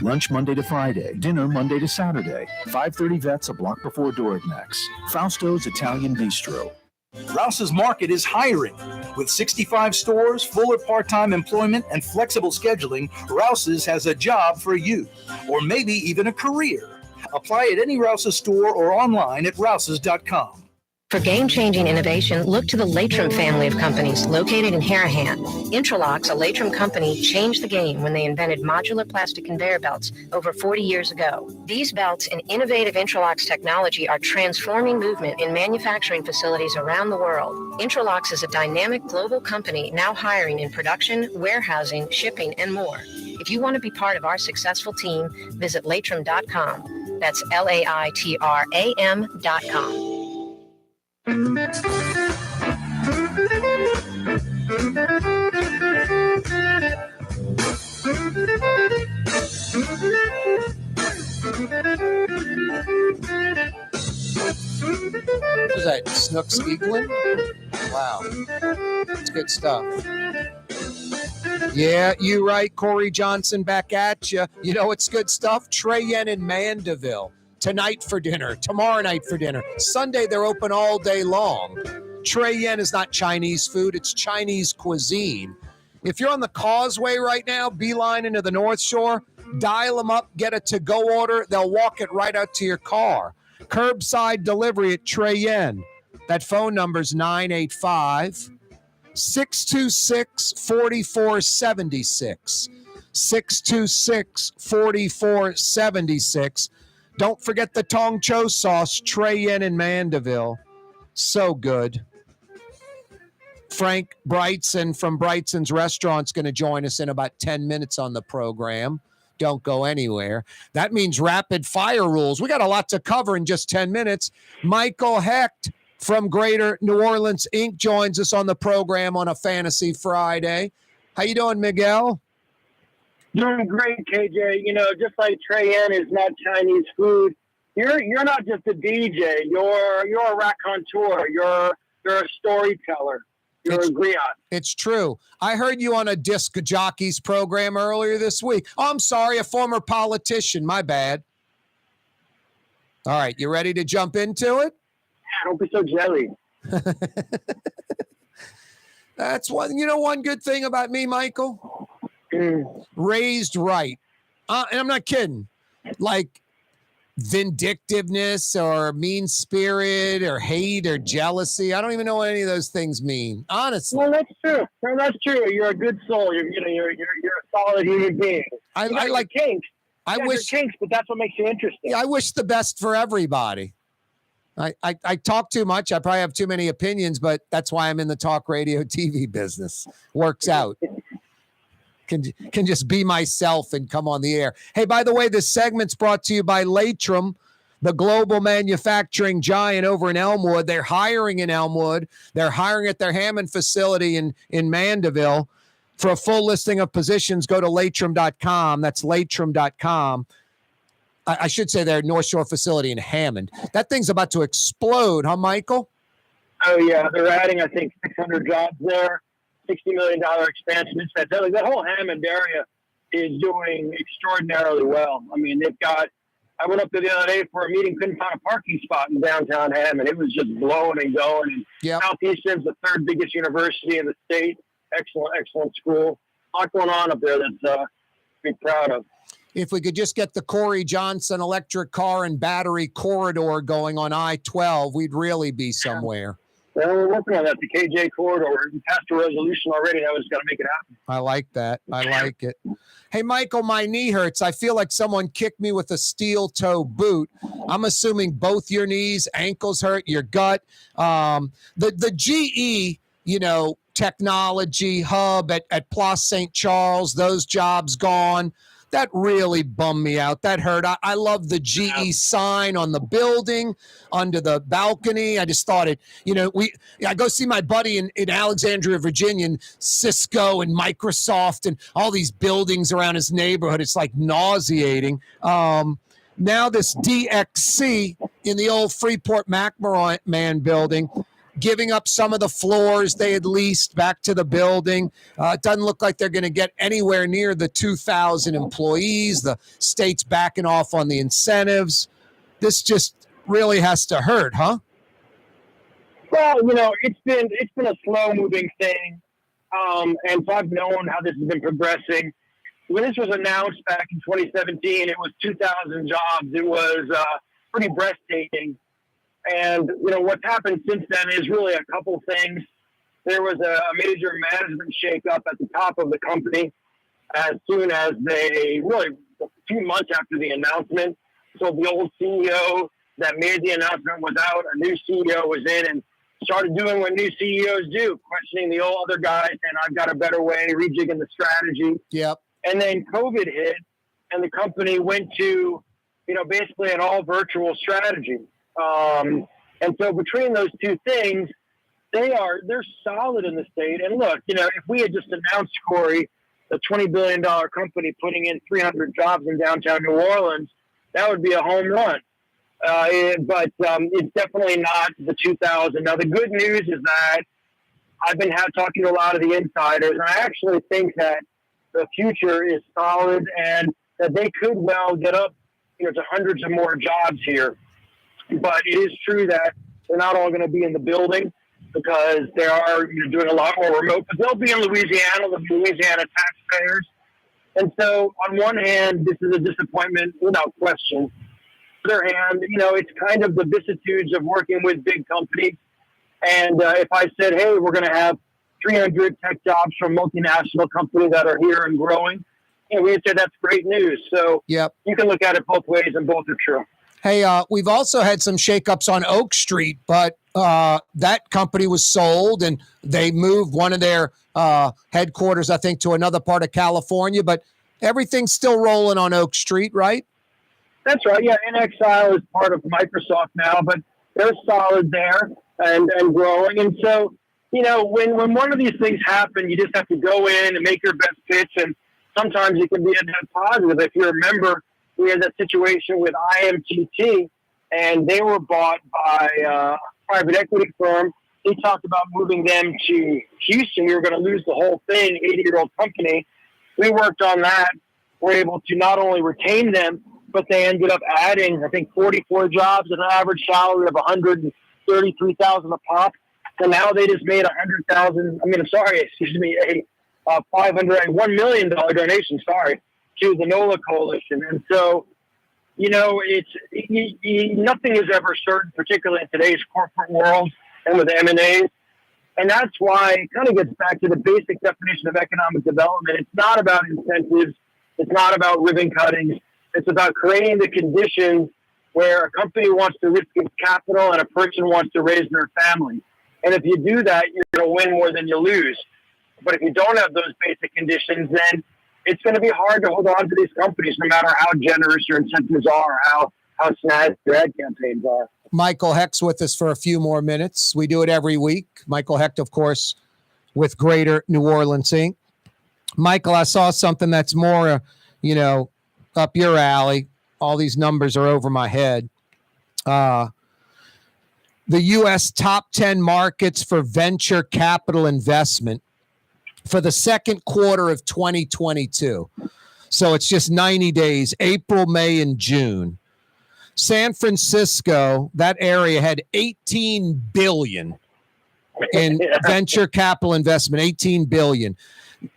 Lunch Monday to Friday, dinner Monday to Saturday. 530 Vets, a block before Dorignax. Fausto's Italian Bistro. Rouse's Market is hiring. With 65 stores, full or part-time employment, and flexible scheduling, Rouse's has a job for you, or maybe even a career. Apply at any Rouse's store or online at rouses.com. For game-changing innovation, look to the Latrim family of companies located in Harahan. Intralox, a Latrim company, changed the game when they invented modular plastic conveyor belts over 40 years ago. These belts and innovative Intralox technology are transforming movement in manufacturing facilities around the world. Intralox is a dynamic global company now hiring in production, warehousing, shipping, and more. If you want to be part of our successful team, visit Latrim.com. That's LAITRAM.com. Who's that? Snooks Eaglin? Wow. That's good stuff. Yeah, you right. Corey Johnson back at you. You know it's good stuff? Trey Yen in Mandeville. Tonight for dinner, tomorrow night for dinner. Sunday, they're open all day long. Trey Yen is not Chinese food, it's Chinese cuisine. If you're on the Causeway right now, beeline into the North Shore, dial them up, get a to-go order. They'll walk it right out to your car. Curbside delivery at Trey Yen. That phone number's 985-626-4476. 626-4476. Don't forget the Tong Cho sauce, Trey Yen in Mandeville. So good. Frank Brigtsen from Brigtsen's Restaurant's going to join us in about 10 minutes on the program. Don't go anywhere. That means rapid fire rules. We got a lot to cover in just 10 minutes. Michael Hecht from Greater New Orleans Inc. joins us on the program on a Fantasy Friday. How you doing, Miguel? Doing great, KJ. You know, just like Trey Yen is not Chinese food, you're not just a DJ. You're a raconteur. You're a storyteller. You're a griot. It's true. I heard you on a disc jockeys program earlier this week. Oh, I'm sorry, a former politician. My bad. All right, you ready to jump into it? Yeah, don't be so jelly. That's one good thing about me, Michael. Raised right. And I'm not kidding. Like vindictiveness or mean spirit or hate or jealousy. I don't even know what any of those things mean, honestly. Well, that's true. Well, that's true. You're a good soul. You're a solid human being. I like kinks. I wish kinks, but that's what makes you interesting. Yeah, I wish the best for everybody. I talk too much. I probably have too many opinions, but that's why I'm in the talk radio TV business. Works out. Can just be myself and come on the air. Hey, by the way, this segment's brought to you by Latrim, the global manufacturing giant over in Elmwood. They're hiring in Elmwood. They're hiring at their Hammond facility in Mandeville. For a full listing of positions, go to latrim.com. That's latrim.com. I should say their North Shore facility in Hammond. That thing's about to explode, huh, Michael? Oh, yeah. They're adding, I think, 600 jobs there. $60 million expansion. It's fantastic. That whole Hammond area is doing extraordinarily well. I mean, I went up there the other day for a meeting, couldn't find a parking spot in downtown Hammond. It was just blowing and going. And Southeastern's the third biggest university in the state. Excellent school. A lot going on up there that's to be proud of. If we could just get the Corey Johnson electric car and battery corridor going on I-12, we'd really be somewhere. Well, we're working on that, the KJ corridor. We passed a resolution already. Now we've got to make it happen. I like that. I like it. Hey, Michael, my knee hurts. I feel like someone kicked me with a steel toe boot. I'm assuming both your knees, ankles hurt, your gut. The GE, technology hub at Place St. Charles, those jobs gone. That really bummed me out. That hurt. I love the GE sign on the building under the balcony. I just thought it, I go see my buddy in Alexandria, Virginia, and Cisco and Microsoft and all these buildings around his neighborhood. It's like nauseating. Now this DXC in the old Freeport McMahon building, giving up some of the floors they had leased back to the building. It doesn't look like they're going to get anywhere near the 2,000 employees. The state's backing off on the incentives. This just really has to hurt, huh? Well, it's been a slow moving thing. And so I've known how this has been progressing. When this was announced back in 2017, it was 2,000 jobs. It was pretty breathtaking. And, what's happened since then is really a couple things. There was a major management shakeup at the top of the company as soon as a few months after the announcement. So the old CEO that made the announcement was out. A new CEO was in and started doing what new CEOs do, questioning the old other guys, and I've got a better way, rejigging the strategy. Yep. And then COVID hit, and the company went to, basically an all virtual strategy. And so between those two things, they're solid in the state. And look, if we had just announced, Corey, a $20 billion company putting in 300 jobs in downtown New Orleans, that would be a home run. But it's definitely not the 2,000. Now, the good news is that I've been talking to a lot of the insiders, and I actually think that the future is solid and that they could well get up, to hundreds of more jobs here. But it is true that they're not all going to be in the building because they are doing a lot more remote. But they'll be in Louisiana, the Louisiana taxpayers. And so on one hand, this is a disappointment without question. On the other hand, it's kind of the vicissitudes of working with big companies. And if I said, hey, we're going to have 300 tech jobs from multinational companies that are here and growing, we'd say that's great news. So you can look at it both ways, and both are true. Hey, we've also had some shakeups on Oak Street, but that company was sold and they moved one of their headquarters, I think, to another part of California. But everything's still rolling on Oak Street, right? That's right. Yeah, InXile is part of Microsoft now, but they're solid there and growing. And so, when one of these things happen, you just have to go in and make your best pitch. And sometimes it can be a net positive. If you remember, we had that situation with IMTT, and they were bought by a private equity firm. They talked about moving them to Houston. We were going to lose the whole thing, 80-year-old company. We worked on that. We're able to not only retain them, but they ended up adding, I think, 44 jobs at an average salary of $133,000 a pop. So now they just made a $1 million donation, to the NOLA Coalition. And so, nothing is ever certain, particularly in today's corporate world and with M&As. And that's why it kind of gets back to the basic definition of economic development. It's not about incentives. It's not about ribbon cutting. It's about creating the conditions where a company wants to risk its capital and a person wants to raise their family. And if you do that, you're going to win more than you lose. But if you don't have those basic conditions, then it's going to be hard to hold on to these companies, no matter how generous your incentives are, how snazzy your ad campaigns are. Michael Hecht's with us for a few more minutes. We do it every week. Michael Hecht, of course, with Greater New Orleans Inc. Michael, I saw something that's more, up your alley. All these numbers are over my head. The U.S. top 10 markets for venture capital investment for the second quarter of 2022. So it's just 90 days, April, May, and June. San Francisco, that area had $18 billion in venture capital investment, $18 billion.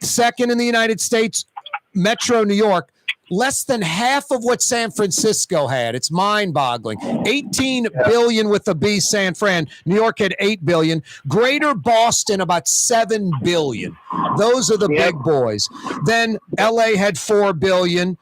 Second in the United States, Metro New York, less than half of what San Francisco had. It's mind-boggling. 18 billion with a B, San Fran. New York had 8 billion. Greater Boston, about 7 billion. Those are the big boys. Then LA had 4 billion.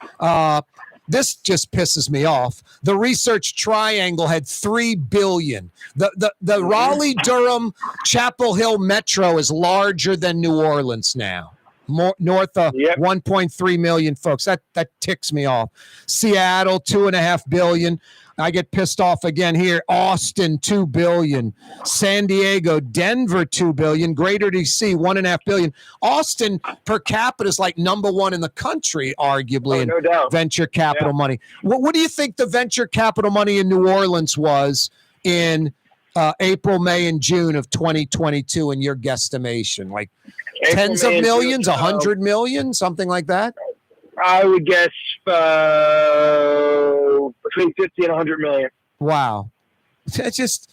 This just pisses me off. The Research Triangle had 3 billion. The Raleigh, Durham, Chapel Hill Metro is larger than New Orleans now. north of 1.3 million folks. That ticks me off. Seattle, $2.5 billion. I get pissed off again here. Austin, $2 billion. San Diego, Denver, $2 billion. Greater DC, $1.5 billion. Austin per capita is like number one in the country, arguably, no doubt. Venture capital money. What do you think the venture capital money in New Orleans was in April, May, and June of 2022 in your guesstimation? Like tens of millions, 100 million, something like that? I would guess between 50 and 100 million. Wow. It's just,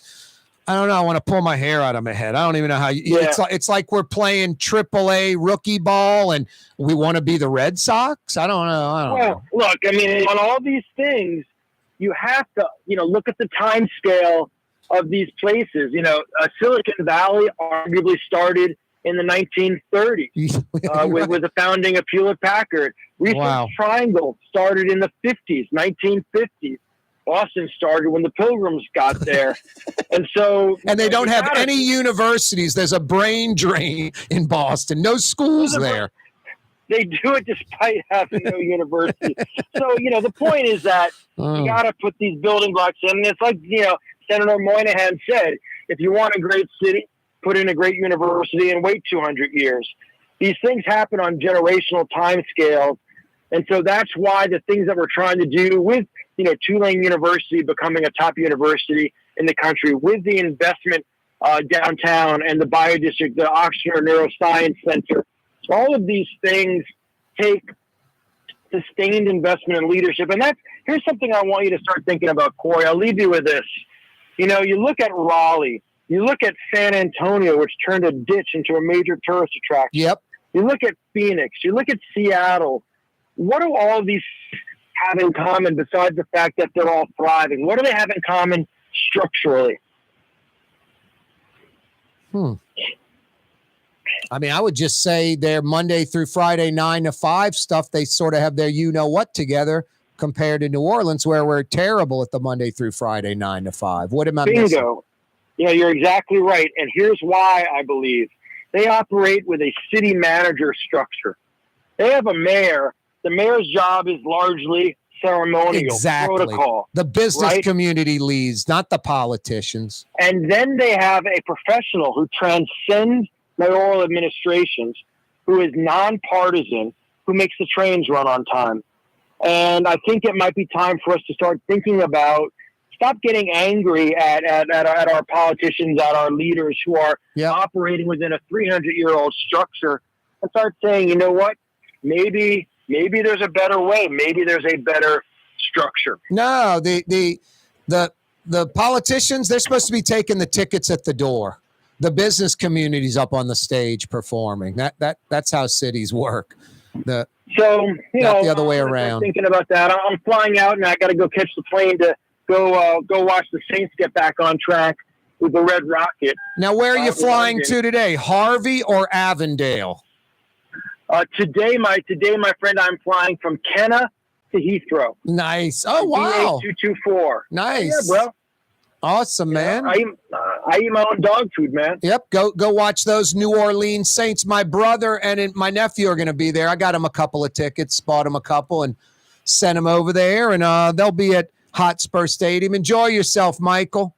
I don't know. I want to pull my hair out of my head. I don't even know how you, it's like we're playing AAA rookie ball and we want to be the Red Sox. I don't know. Look, I mean, on all these things, you have to, look at the time scale of these places. Silicon Valley arguably started in the 1930s with the founding of Hewlett-Packard. Research Triangle started in the 1950s. Boston started when the Pilgrims got there. And they don't have any universities. There's a brain drain in Boston. No schools there. They do it despite having no university. So, the point is that you got to put these building blocks in. And it's like, Senator Moynihan said, if you want a great city, put in a great university and wait 200 years. These things happen on generational time scales. And so that's why the things that we're trying to do with, Tulane University becoming a top university in the country, with the investment downtown and the biodistrict, the Oxford Neuroscience Center, all of these things take sustained investment and leadership. And here's something I want you to start thinking about, Corey. I'll leave you with this. You look at Raleigh, you look at San Antonio, which turned a ditch into a major tourist attraction. Yep. You look at Phoenix, you look at Seattle. What do all of these have in common besides the fact that they're all thriving? What do they have in common structurally? I mean, I would just say their Monday through Friday 9 to 5 stuff, they sort of have their you-know-what together compared to New Orleans, where we're terrible at the Monday through Friday 9 to 5. What am I missing? Bingo. You're exactly right. And here's why I believe. They operate with a city manager structure. They have a mayor. The mayor's job is largely ceremonial, protocol. The business community leads, not the politicians. And then they have a professional who transcends mayoral administrations, who is nonpartisan, who makes the trains run on time. And I think it might be time for us to start thinking about, stop getting angry at our politicians, at our leaders who are operating within a 300-year-old structure, and start saying, you know what, maybe there's a better way. Maybe there's a better structure. No, the politicians, they're supposed to be taking the tickets at the door. The business community's up on the stage performing. That's how cities work. Not the other way around. Thinking about that, I'm flying out and I got to go catch the plane to go watch the Saints get back on track with the Red Rocket. Now, where are you flying to today? Harvey or Avondale? Today, my friend, I'm flying from Kenna to Heathrow. Nice. Oh, wow. 224. Nice. Yeah, bro. Awesome, man. I eat my own dog food, man. Yep. Go watch those New Orleans Saints. My brother and my nephew are going to be there. I got him a couple of tickets, bought him a couple, and sent him over there. And they'll be at Hotspur Stadium. Enjoy yourself, Michael.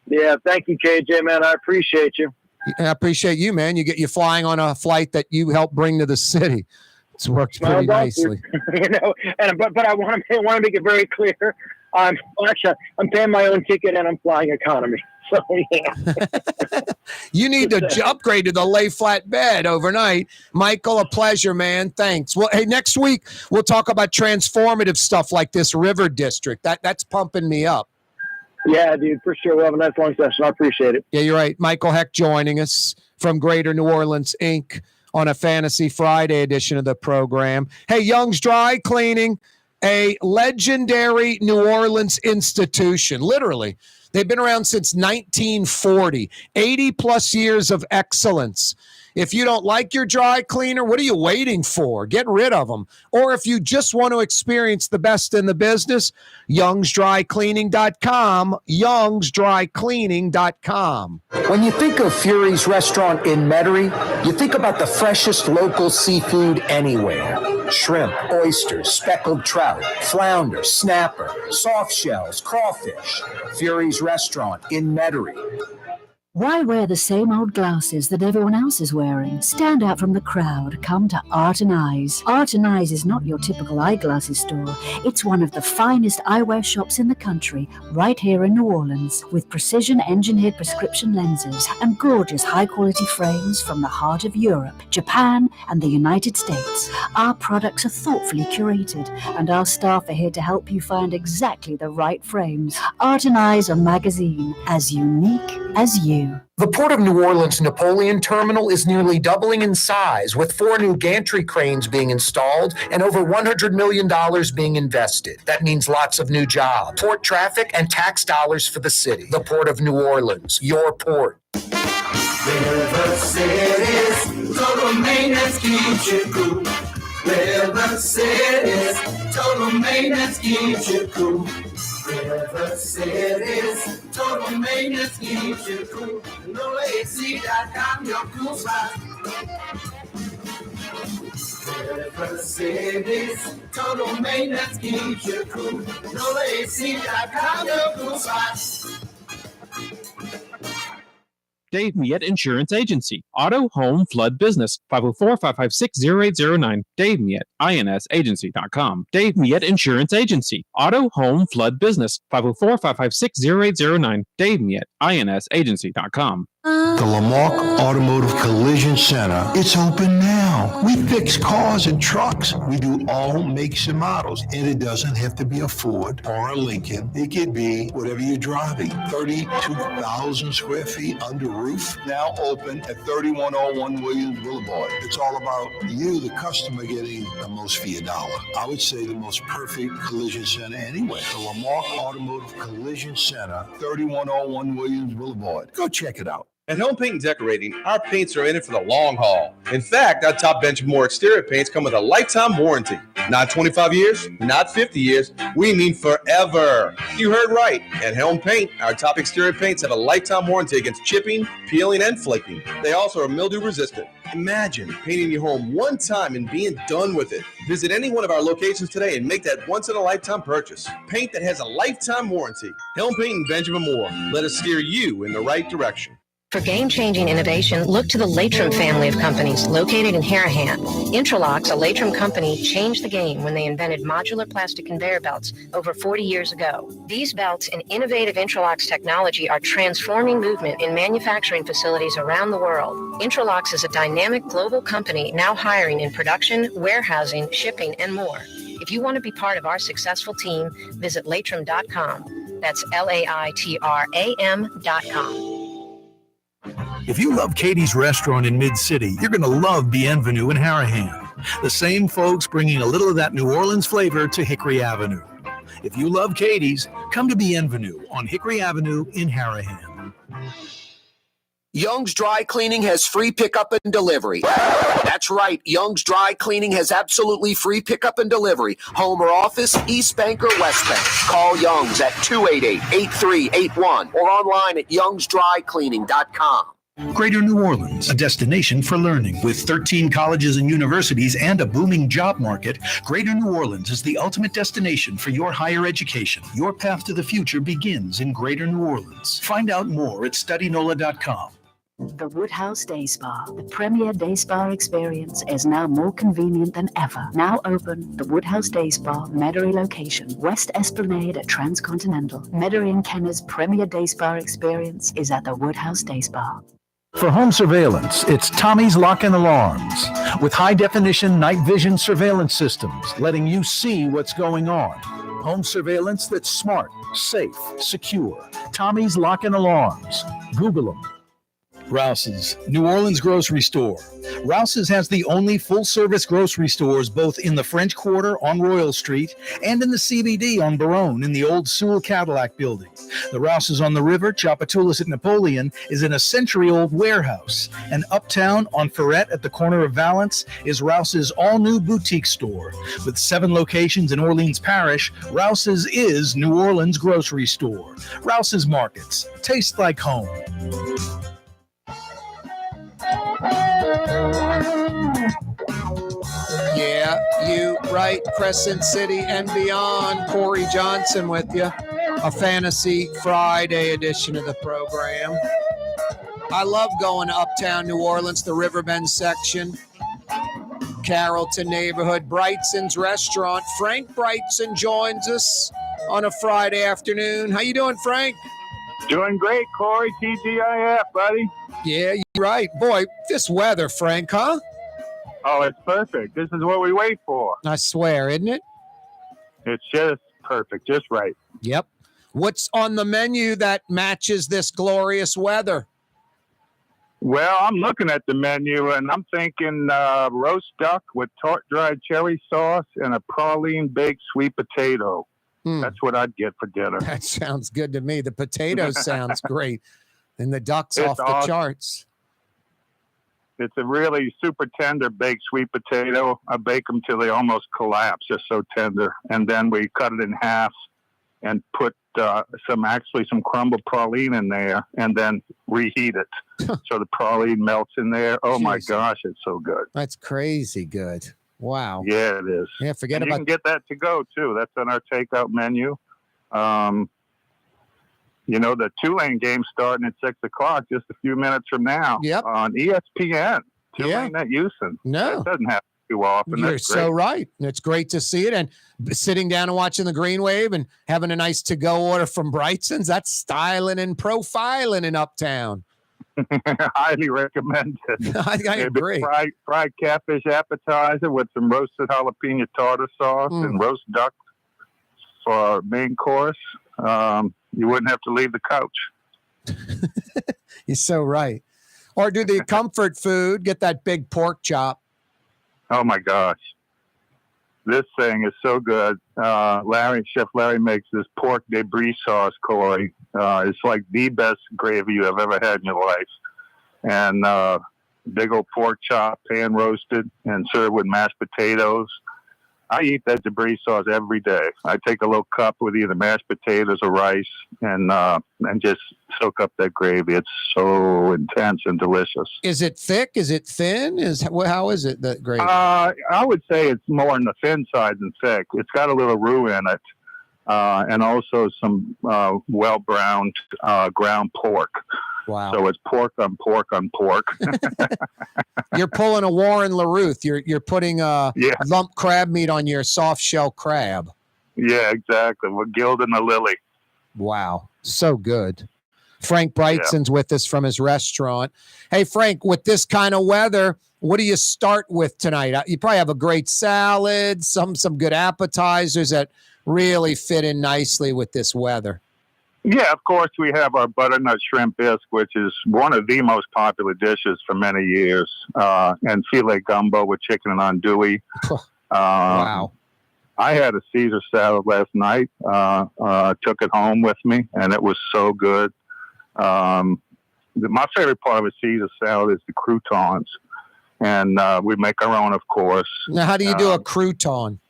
Yeah, thank you, KJ, man. I appreciate you. I appreciate you, man. You flying on a flight that you helped bring to the city. It's worked pretty nicely. But I want to make it very clear. I'm paying my own ticket and I'm flying economy. So yeah. You need to upgrade to the lay flat bed overnight. Michael, a pleasure, man. Thanks. Well, hey, next week we'll talk about transformative stuff like this River District. That's pumping me up. Yeah, dude, for sure. We'll have a nice long session. I appreciate it. Yeah, you're right. Michael Hecht joining us from Greater New Orleans, Inc. on a Fantasy Friday edition of the program. Hey, Young's Dry Cleaning, a legendary New Orleans institution, literally. They've been around since 1940, 80 plus years of excellence If you don't like your dry cleaner, what are you waiting for? Get rid of them. Or if you just want to experience the best in the business, youngsdrycleaning.com, youngsdrycleaning.com. When you think of Fury's restaurant in Metairie, you think about the freshest local seafood anywhere. Shrimp, oysters, speckled trout, flounder, snapper, soft shells, crawfish. Fury's restaurant in Metairie. Why wear the same old glasses that everyone else is wearing? Stand out from the crowd. Come to Art and Eyes. Art and Eyes is not your typical eyeglasses store. It's one of the finest eyewear shops in the country, right here in New Orleans, with precision-engineered prescription lenses and gorgeous high-quality frames from the heart of Europe, Japan, and the United States. Our products are thoughtfully curated, and our staff are here to help you find exactly the right frames. Art and Eyes, a magazine as unique as you. The Port of New Orleans Napoleon Terminal is nearly doubling in size, with 4 new gantry cranes being installed and over $100 million being invested. That means lots of new jobs, port traffic, and tax dollars for the city. The Port of New Orleans, your port. River City's total maintenance keeps you cool. River City's total maintenance keeps you cool. River City's total maintenance keeps you cool. NoAC.com, your cool spot. River City's total maintenance keeps you cool. NoAC.com, your cool spot. Dave Miette Insurance Agency. Auto, home, flood, business. 504-556-0809. Dave Miette, INSagency.com. Dave Miette Insurance Agency. Auto, home, flood, business. 504-556-0809. Dave Miette, INSagency.com. The Lamarque Automotive Collision Center, it's open now. We fix cars and trucks. We do all makes and models. And it doesn't have to be a Ford or a Lincoln. It could be whatever you're driving. 32,000 square feet under roof, now open at 3101 Williams Boulevard. It's all about you, the customer, getting the most for your dollar. I would say the most perfect collision center anyway. The Lamarque Automotive Collision Center, 3101 Williams Boulevard. Go check it out. At Home Paint and Decorating, our paints are in it for the long haul. In fact, our top bench of more exterior paints come with a lifetime warranty. Not 25 years, not 50 years, we mean forever. You heard right. At Helm Paint, our top exterior paints have a lifetime warranty against chipping, peeling, and flaking. They also are mildew resistant. Imagine painting your home one time and being done with it. Visit any one of our locations today and make that once-in-a-lifetime purchase. Paint that has a lifetime warranty. Helm Paint and Benjamin Moore. Let us steer you in the right direction. For game-changing innovation, look to the Latrim family of companies located in Harahan. Intralox, a Latrim company, changed the game when they invented modular plastic conveyor belts over 40 years ago. These belts and innovative Intralox technology are transforming movement in manufacturing facilities around the world. Intralox is a dynamic global company now hiring in production, warehousing, shipping, and more. If you want to be part of our successful team, visit Latrim.com. That's LAITRAM.com. If you love Katie's Restaurant in Mid-City, you're going to love Bienvenue in Harahan. The same folks bringing a little of that New Orleans flavor to Hickory Avenue. If you love Katie's, come to Bienvenue on Hickory Avenue in Harahan. Young's Dry Cleaning has free pickup and delivery. That's right. Young's Dry Cleaning has absolutely free pickup and delivery. Home or office, East Bank or West Bank. Call Young's at 288-8381 or online at youngsdrycleaning.com. Greater New Orleans, a destination for learning. With 13 colleges and universities and a booming job market, Greater New Orleans is the ultimate destination for your higher education. Your path to the future begins in Greater New Orleans. Find out more at studynola.com. The Woodhouse Day Spa, the premier day spa experience, is now more convenient than ever. Now open, the Woodhouse Day Spa, Metairie location, West Esplanade at Transcontinental. Metairie and Kenner's premier day spa experience is at the Woodhouse Day Spa. For home surveillance, it's Tommy's Lock and Alarms. With high-definition night vision surveillance systems, letting you see what's going on. Home surveillance that's smart, safe, secure. Tommy's Lock and Alarms. Google them. Rouse's, New Orleans grocery store. Rouse's has the only full-service grocery stores both in the French Quarter on Royal Street and in the CBD on Baronne in the old Sewell Cadillac building. The Rouse's on the river, Tchoupitoulas at Napoleon, is in a century-old warehouse. And uptown on Ferret at the corner of Valence is Rouse's all-new boutique store. With 7 locations in Orleans Parish, Rouse's is New Orleans grocery store. Rouse's Markets. Taste like home. Yeah, you right. Crescent City and beyond. Corey Johnson with you. A Fantasy Friday edition of the program. I love going to uptown New Orleans, the Riverbend section. Carrollton neighborhood, Brigtsen's restaurant. Frank Brigtsen joins us on a Friday afternoon. How you doing, Frank? Doing great, Corey. TGIF, buddy. Yeah, you're right. Boy, this weather, Frank, huh? Oh, it's perfect. This is what we wait for. I swear, isn't it? It's just perfect, just right. Yep. What's on the menu that matches this glorious weather? Well, I'm looking at the menu, and I'm thinking roast duck with tart-dried cherry sauce and a praline baked sweet potato. That's what I'd get for dinner. That sounds good to me. The potato sounds great. And the duck's It's off the awesome. charts. It's a really super tender baked sweet potato. I bake them till they almost collapse. They're so tender. And then we cut it in half and put some crumbled praline in there and then reheat it. So the praline melts in there. Oh, my gosh, it's so good. That's crazy good. Wow. Yeah, it is. Yeah, forget and about. You can get that to go, too. That's on our takeout menu. The Tulane game starting at 6 o'clock, just a few minutes from now. Yep. On ESPN. Tulane at Houston. No. That doesn't happen too often. You're That's so great. right. And it's great to see it. And sitting down and watching the Green Wave and having a nice to-go order from Brigtsen's, that's styling and profiling in Uptown. Highly recommended. I Maybe agree. Fried catfish appetizer with some roasted jalapeno tartar sauce and roast duck for main course. You wouldn't have to leave the couch. You're so right. Or do the comfort food, get that big pork chop. Oh, my gosh. This thing is so good. Chef Larry makes this pork debris sauce, Corey. It's like the best gravy you have ever had in your life. And big old pork chop, pan roasted, and served with mashed potatoes. I eat that debris sauce every day. I take a little cup with either mashed potatoes or rice and just soak up that gravy. It's so intense and delicious. Is it thick? Is it thin? How is it, that gravy? I would say it's more on the thin side than thick. It's got a little roux in it, and also some well-browned ground pork. Wow. So it's pork on pork on pork. You're pulling a Warren LaRuth. You're putting lump crab meat on your soft shell crab. Yeah, exactly. We're gilding the lily. Wow. So good. Frank Brigtsen's with us from his restaurant. Hey, Frank, with this kind of weather, what do you start with tonight? You probably have a great salad, some good appetizers that really fit in nicely with this weather. Yeah, of course, we have our butternut shrimp bisque, which is one of the most popular dishes for many years, and filet gumbo with chicken and andouille. Wow. I had a Caesar salad last night, took it home with me, and it was so good. My favorite part of a Caesar salad is the croutons, and we make our own, of course. Now, how do you do a crouton?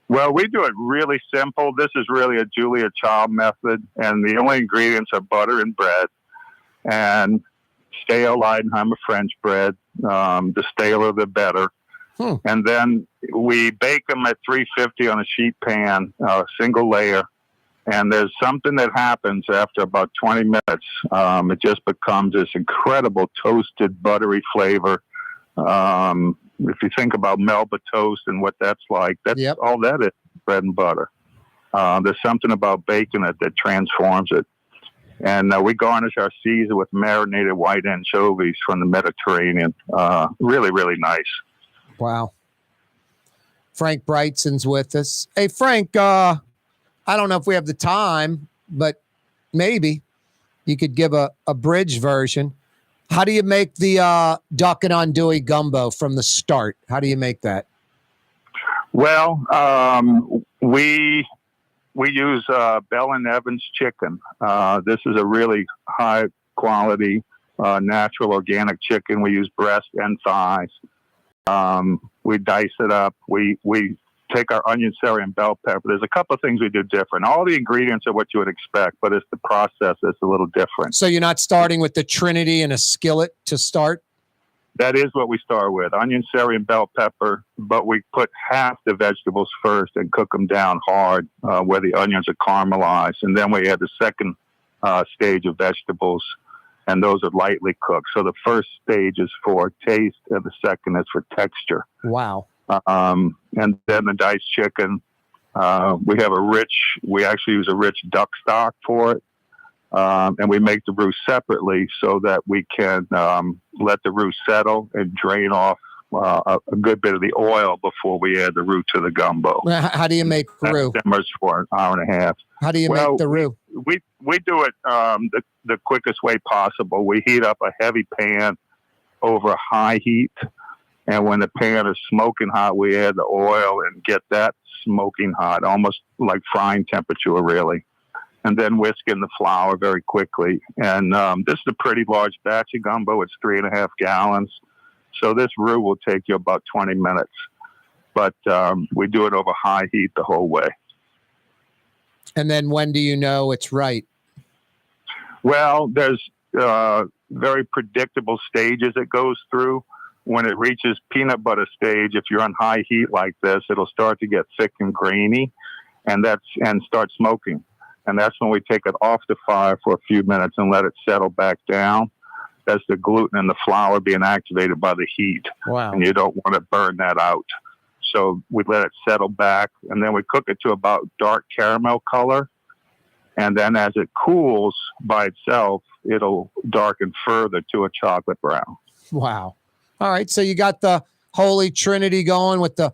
Well, we do it really simple. This is really a Julia Child method, and the only ingredients are butter and bread, and stale Leidenheimer French bread. The staler, the better. And then we bake them at 350 on a sheet pan, single layer. And there's something that happens after about 20 minutes. It just becomes this incredible toasted, buttery flavor. If you think about Melba toast and what that's like, that's all that is, bread and butter. There's something about baking it that transforms it. And we garnish our Caesar with marinated white anchovies from the Mediterranean. Really, really nice. Wow. Frank Brigtsen's with us. Hey, Frank, I don't know if we have the time, but maybe you could give a bridge version. How do you make the duck and andouille gumbo from the start? How do you make that? Well, we use Bell and Evans chicken. This is a really high quality, natural organic chicken. We use breast and thighs. We dice it up. We take our onion, celery, and bell pepper. There's a couple of things we do different. All the ingredients are what you would expect, but it's the process that's a little different. So you're not starting with the Trinity in a skillet to start? That is what we start with, onion, celery, and bell pepper, but we put half the vegetables first and cook them down hard where the onions are caramelized. And then we add the second stage of vegetables, and those are lightly cooked. So the first stage is for taste, and the second is for texture. Wow. And then the diced chicken, we actually use a rich duck stock for it. And we make the roux separately so that we can let the roux settle and drain off a good bit of the oil before we add the roux to the gumbo. How do you make roux? That simmers for an hour and a half. How do you make the roux? We do it the quickest way possible. We heat up a heavy pan over a high heat. And when the pan is smoking hot, we add the oil and get that smoking hot, almost like frying temperature, really. And then whisk in the flour very quickly. And this is a pretty large batch of gumbo. It's 3.5 gallons. So this roux will take you about 20 minutes. But we do it over high heat the whole way. And then when do you know it's right? Well, there's very predictable stages it goes through. When it reaches peanut butter stage, if you're on high heat like this, it'll start to get thick and grainy and start smoking. And that's when we take it off the fire for a few minutes and let it settle back down. That's the gluten in the flour being activated by the heat. Wow. And you don't want to burn that out. So we let it settle back, and then we cook it to about dark caramel color. And then as it cools by itself, it'll darken further to a chocolate brown. Wow. All right. So you got the Holy Trinity going with the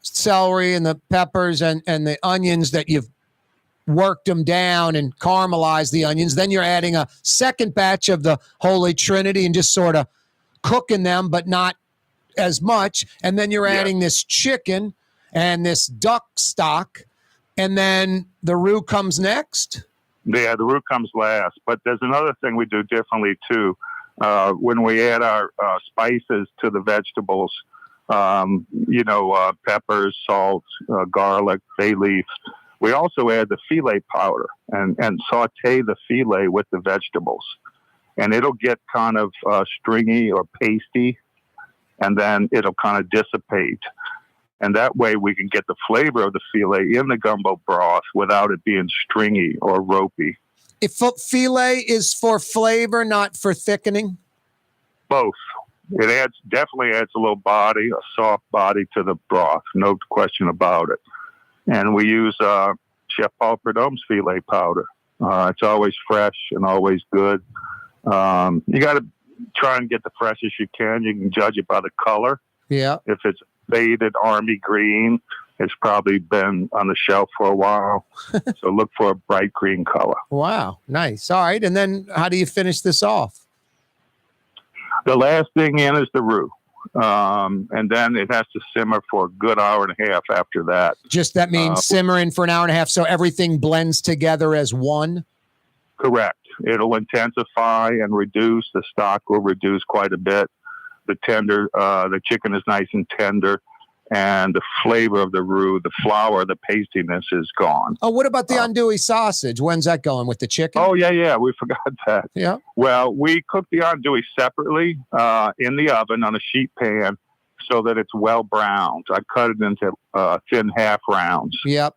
celery and the peppers and the onions that you've worked them down and caramelized the onions. Then you're adding a second batch of the Holy Trinity and just sort of cooking them, but not as much. And then you're adding this chicken and this duck stock. And then the roux comes next. Yeah, the roux comes last. But there's another thing we do differently, too. When we add our spices to the vegetables, peppers, salt, garlic, bay leaf, we also add the filet powder and saute the filet with the vegetables. And it'll get kind of stringy or pasty, and then it'll kind of dissipate. And that way we can get the flavor of the filet in the gumbo broth without it being stringy or ropey. If filet is for flavor, not for thickening? Both. It definitely adds a little body, a soft body to the broth, no question about it. And we use Chef Paul Prudhomme's filet powder. It's always fresh and always good. You got to try and get the freshest you can. You can judge it by the color. Yeah. If it's faded army green, it's probably been on the shelf for a while. So look for a bright green color. Wow. Nice. All right. And then how do you finish this off? The last thing in is the roux. And then it has to simmer for a good hour and a half after that. Just that means simmering for an hour and a half so everything blends together as one? Correct. It'll intensify and reduce. The stock will reduce quite a bit. The chicken is nice and tender, and the flavor of the roux, the flour, the pastiness is gone. Oh, what about the andouille sausage? When's that going with the chicken? Oh, yeah. We forgot that. Yeah. Well, we cook the andouille separately in the oven on a sheet pan so that it's well browned. I cut it into thin half rounds. Yep.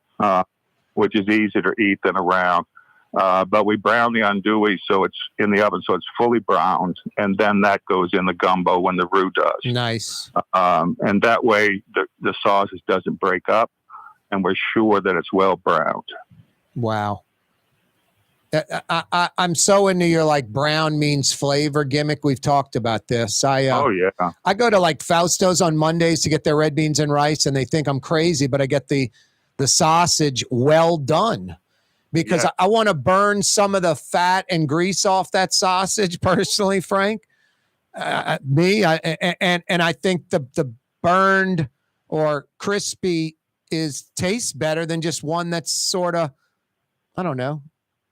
Which is easier to eat than a round. But we brown the andouille so it's in the oven, so it's fully browned, and then that goes in the gumbo when the roux does. Nice. And that way the sausage doesn't break up, and we're sure that it's well browned. Wow. I'm so into your brown means flavor gimmick. We've talked about this. I go to Fausto's on Mondays to get their red beans and rice, and they think I'm crazy, but I get the sausage well done. because I want to burn some of the fat and grease off that sausage personally, Frank. I think the burned or crispy tastes better than just one that's sort of, I don't know,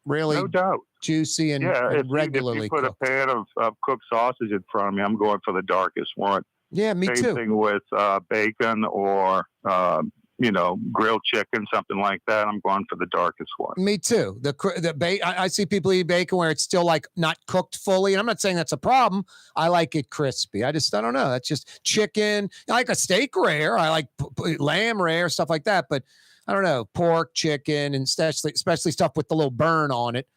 really no doubt juicy and, and regularly if you put cooked. a pan of cooked sausage in front of me, I'm going for the darkest one. Yeah, me Same too. thing with bacon or grilled chicken, something like that. I'm going for the darkest one. Me too. I see people eat bacon where it's still like not cooked fully, and I'm not saying that's a problem. I like it crispy. I don't know. That's just chicken. I like a steak rare. I like lamb rare, stuff like that. But I don't know, pork, chicken, and especially stuff with the little burn on it.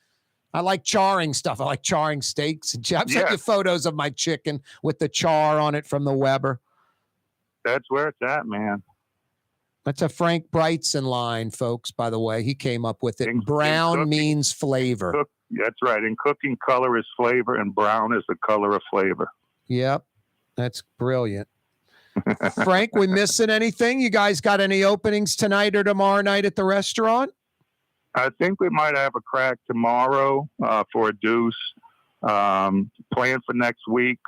I like charring stuff. I like charring steaks. I've sent you photos of my chicken with the char on it from the Weber. That's where it's at, man. That's a Frank Brigtsen line, folks, by the way. He came up with it. Brown means flavor. That's right. In cooking, color is flavor, and brown is the color of flavor. Yep. That's brilliant. Frank, we missing anything? You guys got any openings tonight or tomorrow night at the restaurant? I think we might have a crack tomorrow for a deuce. Plan for next week.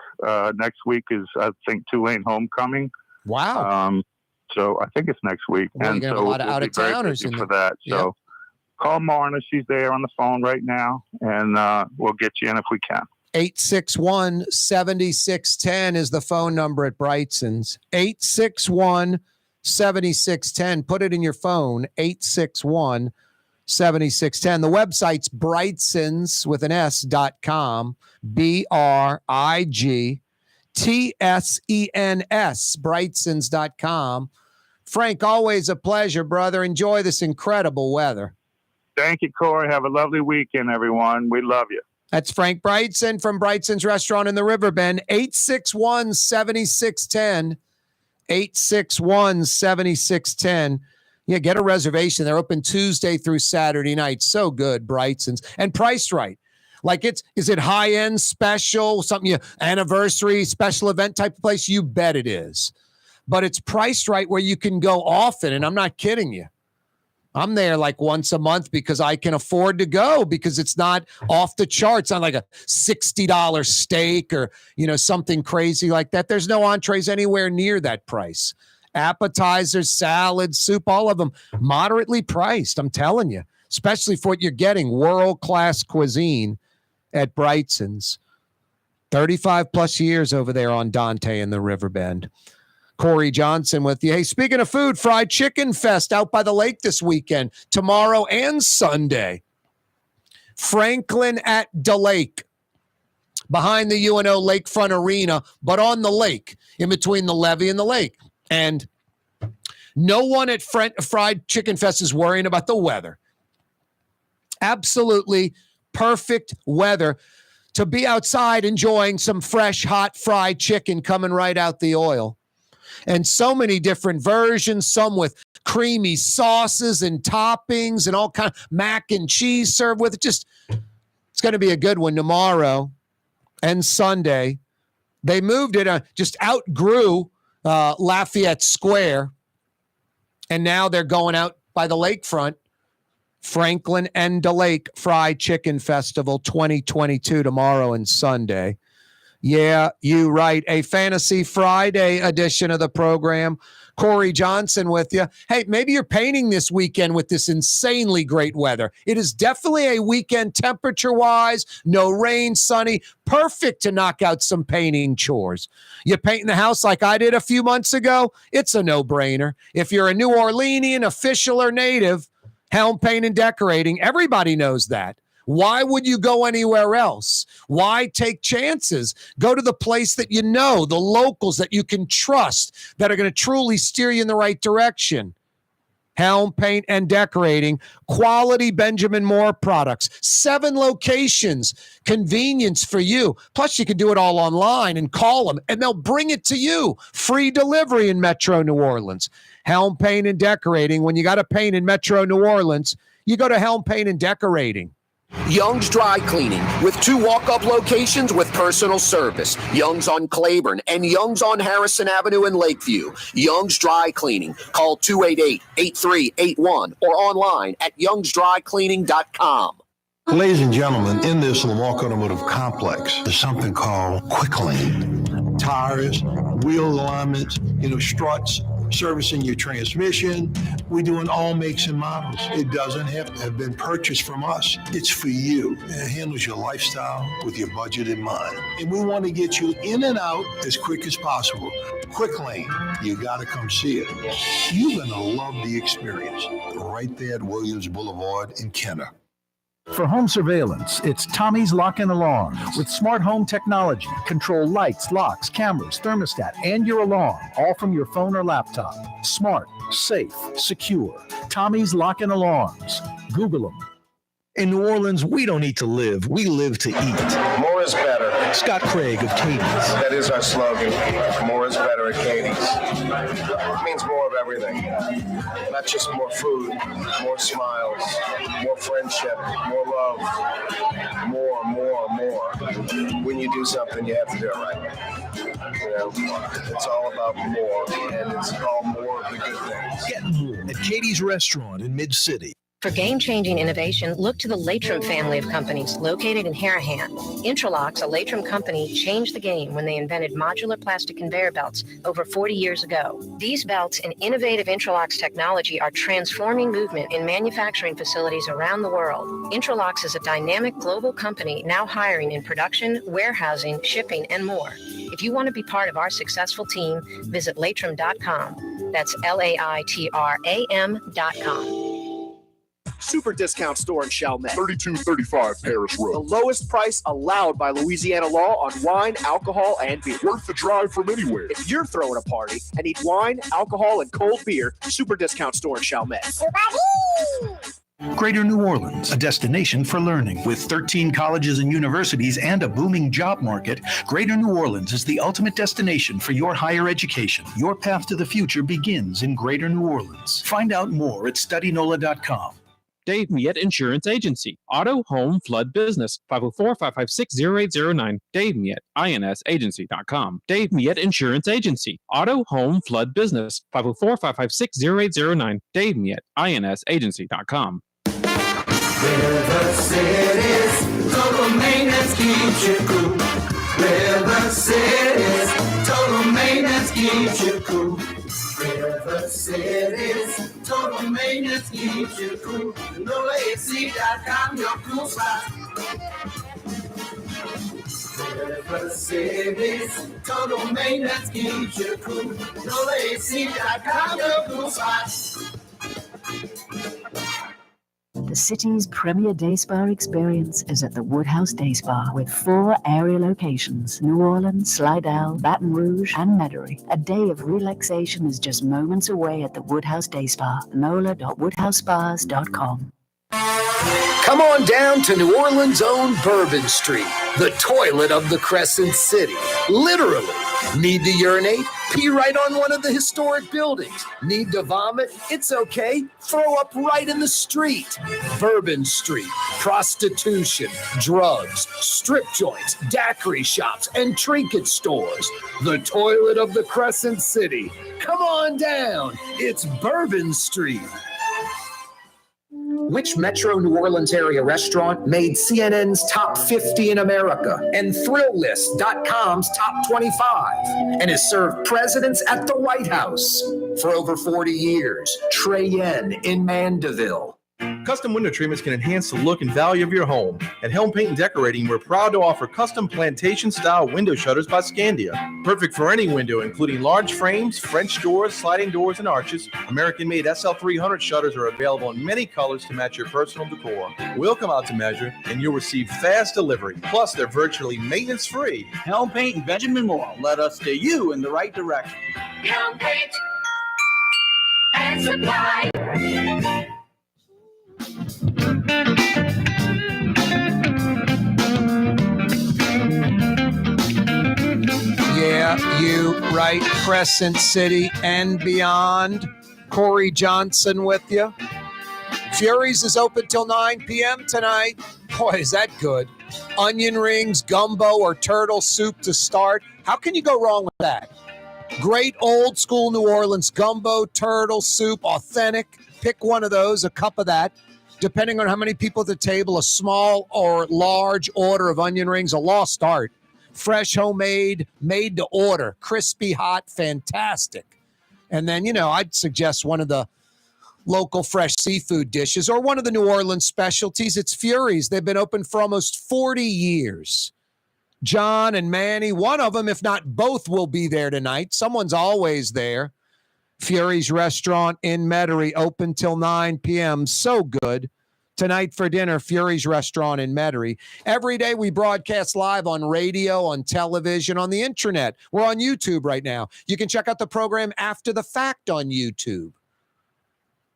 Next week is, I think, Tulane homecoming. Wow. So I think it's next week. Well, and you're going to so have a lot of out-of-towners for that. So call Marna. She's there on the phone right now, and we'll get you in if we can. 861-7610 is the phone number at Brigtsen's. 861-7610. Put it in your phone, 861-7610. The website's Brigtsens with an S.com, BRIGTSENS, Brightsens.com. Frank, always a pleasure, brother. Enjoy this incredible weather. Thank you, Corey. Have a lovely weekend, everyone. We love you. That's Frank Brigtsen from Brigtsen's Restaurant in the Riverbend. 861-7610. 861-7610. Yeah, get a reservation. They're open Tuesday through Saturday night. So good, Brigtsen's. And priced right. Like is it high-end special, something anniversary, special event type of place? You bet it is. But it's priced right where you can go often, and I'm not kidding you. I'm there like once a month because I can afford to go because it's not off the charts. It's not like a $60 steak or, something crazy like that. There's no entrees anywhere near that price. Appetizers, salads, soup, all of them moderately priced. I'm telling you, especially for what you're getting, world-class cuisine at Brigtsen's. 35 plus years over there on Dante in the Riverbend. Corey Johnson with you. Hey, speaking of food, Fried Chicken Fest out by the lake this weekend, tomorrow and Sunday. Franklin at the Lake, behind the UNO Lakefront Arena, but on the lake, in between the levee and the lake. And no one at Fried Chicken Fest is worrying about the weather. Absolutely perfect weather to be outside enjoying some fresh, hot fried chicken coming right out the oil. And so many different versions, some with creamy sauces and toppings and all kind of mac and cheese served with it. It's going to be a good one tomorrow and Sunday. They moved it, just outgrew Lafayette Square, and now they're going out by the lakefront. Franklin and the Lake Fried Chicken Festival 2022 tomorrow and Sunday. Yeah, you right. A Fantasy Friday edition of the program. Corey Johnson with you. Hey, maybe you're painting this weekend with this insanely great weather. It is definitely a weekend temperature-wise, no rain, sunny, perfect to knock out some painting chores. You painting the house like I did a few months ago? It's a no-brainer. If you're a New Orleanian, official or native, Helm Paint and Decorating, everybody knows that. Why would you go anywhere else? Why take chances? Go to the place that you know, the locals that you can trust, that are going to truly steer you in the right direction. Helm Paint and Decorating, quality Benjamin Moore products, 7 locations, convenience for you. Plus, you can do it all online and call them, and they'll bring it to you. Free delivery in Metro New Orleans. Helm Paint and Decorating. When you got to paint in Metro New Orleans, you go to Helm Paint and Decorating. Young's Dry Cleaning, with 2 walk-up locations with personal service. Young's on Claiborne and Young's on Harrison Avenue in Lakeview. Young's Dry Cleaning. Call 288-8381 or online at youngsdrycleaning.com. Ladies and gentlemen, in this Lamarque Automotive complex, there's something called Quick Lane. Tires, wheel alignments, struts, servicing your transmission. We're doing all makes and models. It doesn't have to have been purchased from us. It's for you. It handles your lifestyle with your budget in mind. And we want to get you in and out as quick as possible. Quick Lane, you got to come see it. You're going to love the experience. Right there at Williams Boulevard in Kenner. For home surveillance, it's Tommy's Lock and Alarm. With smart home technology, control lights, locks, cameras, thermostat, and your alarm, all from your phone or laptop. Smart, safe, secure. Tommy's Lock and Alarms. Google them. In New Orleans, we don't eat to live, we live to eat. More is better. Scott Craig of Katie's. That is our slogan. More is better at Katie's. It means more of everything. Not just more food, more smiles, more friendship, more love, more. When you do something, you have to do it right. It's all about more, and it's all more of the good things. Get more at Katie's Restaurant in Mid-City. For game-changing innovation, look to the Latrim family of companies located in Harahan. Intralox, a Latrim company, changed the game when they invented modular plastic conveyor belts over 40 years ago. These belts and innovative Intralox technology are transforming movement in manufacturing facilities around the world. Intralox is a dynamic global company now hiring in production, warehousing, shipping, and more. If you want to be part of our successful team, visit Latrim.com. That's LAITRAM.com. Super discount store in Chalmette. 3235 Paris Road. The lowest price allowed by Louisiana law on wine, alcohol, and beer. Worth the drive from anywhere. If you're throwing a party and need wine, alcohol, and cold beer, super discount store in Chalmette. Greater New Orleans, a destination for learning. With 13 colleges and universities and a booming job market, Greater New Orleans is the ultimate destination for your higher education. Your path to the future begins in Greater New Orleans. Find out more at studynola.com. Dave Miette Insurance Agency. Auto, home, flood business. 504-556-0809. Dave Miette, INSagency.com. Dave Miette Insurance Agency. Auto, home, flood business. 504-556-0809. Dave Miette, INSagency.com. River City's total maintenance keeps you cool. River City's total maintenance keeps you cool. River City's total maintenance keeps you cool. NolaAC.com, your cool spot. River City's total maintenance keeps you cool. NolaAC.com, your cool spot. The city's premier day spa experience is at the Woodhouse Day Spa with 4 area locations: New Orleans, Slidell, Baton Rouge, and Metairie. A day of relaxation is just moments away at the Woodhouse Day Spa. NOLA.woodhousespas.com. Come on down to New Orleans' own Bourbon Street, the toilet of the Crescent City. Literally. Need to urinate? Pee right on one of the historic buildings. Need to vomit? It's okay. Throw up right in the street. Bourbon Street. Prostitution, drugs, strip joints, daiquiri shops, and trinket stores. The toilet of the Crescent City. Come on down. It's Bourbon Street. Which Metro New Orleans area restaurant made CNN's top 50 in America and ThrillList.com's top 25 and has served presidents at the White House for over 40 years? Trey Yen in Mandeville. Custom window treatments can enhance the look and value of your home. At Helm Paint and Decorating, we're proud to offer custom plantation-style window shutters by Scandia. Perfect for any window, including large frames, French doors, sliding doors, and arches. American-made SL300 shutters are available in many colors to match your personal decor. We'll come out to measure, and you'll receive fast delivery. Plus, they're virtually maintenance-free. Helm Paint and Benjamin Moore. Let us steer you in the right direction. Helm Paint and Supply. Yeah, you right, Crescent City and beyond. Corey Johnson with you. Fury's is open till 9 p.m. tonight. Boy, is that good. Onion rings, gumbo, or turtle soup to start. How can you go wrong with that? Great old school New Orleans gumbo, turtle soup, authentic. Pick one of those, a cup of that. Depending on how many people at the table, a small or large order of onion rings, a lost art. Fresh, homemade, made to order, crispy, hot, fantastic. And then, I'd suggest one of the local fresh seafood dishes or one of the New Orleans specialties. It's Fury's. They've been open for almost 40 years. John and Manny, one of them, if not both, will be there tonight. Someone's always there. Fury's Restaurant in Metairie, open till 9 p.m. So good. Tonight for dinner, Fury's Restaurant in Metairie. Every day we broadcast live on radio, on television, on the internet. We're on YouTube right now. You can check out the program after the fact on YouTube.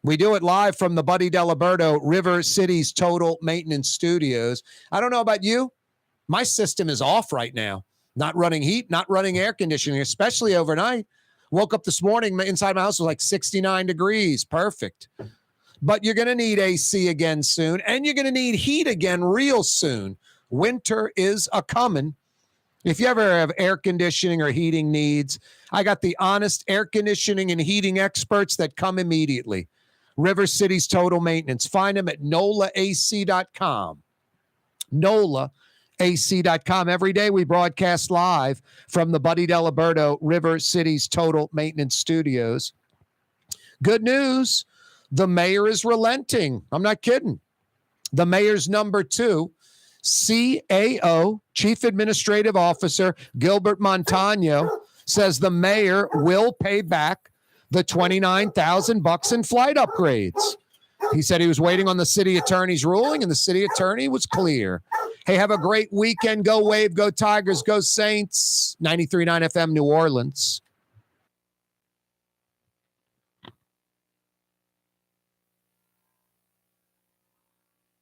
We do it live from the Buddy Diliberto River City's Total Maintenance Studios. I don't know about you. My system is off right now. Not running heat, not running air conditioning, especially overnight. Woke up this morning, inside my house was like 69 degrees. Perfect. But you're going to need AC again soon, and you're going to need heat again real soon. Winter is a-coming. If you ever have air conditioning or heating needs, I got the honest air conditioning and heating experts that come immediately. River City's Total Maintenance. Find them at NOLAAC.com. NOLAAC.com. Every day we broadcast live from the Buddy Diliberto River City's Total Maintenance Studios. Good news. The mayor is relenting. I'm not kidding. The mayor's number 2, CAO, Chief Administrative Officer Gilbert Montano, says the mayor will pay back the $29,000 in flight upgrades. He said he was waiting on the city attorney's ruling, and the city attorney was clear. Hey, have a great weekend. Go Wave, go Tigers, go Saints. 93.9 FM, New Orleans.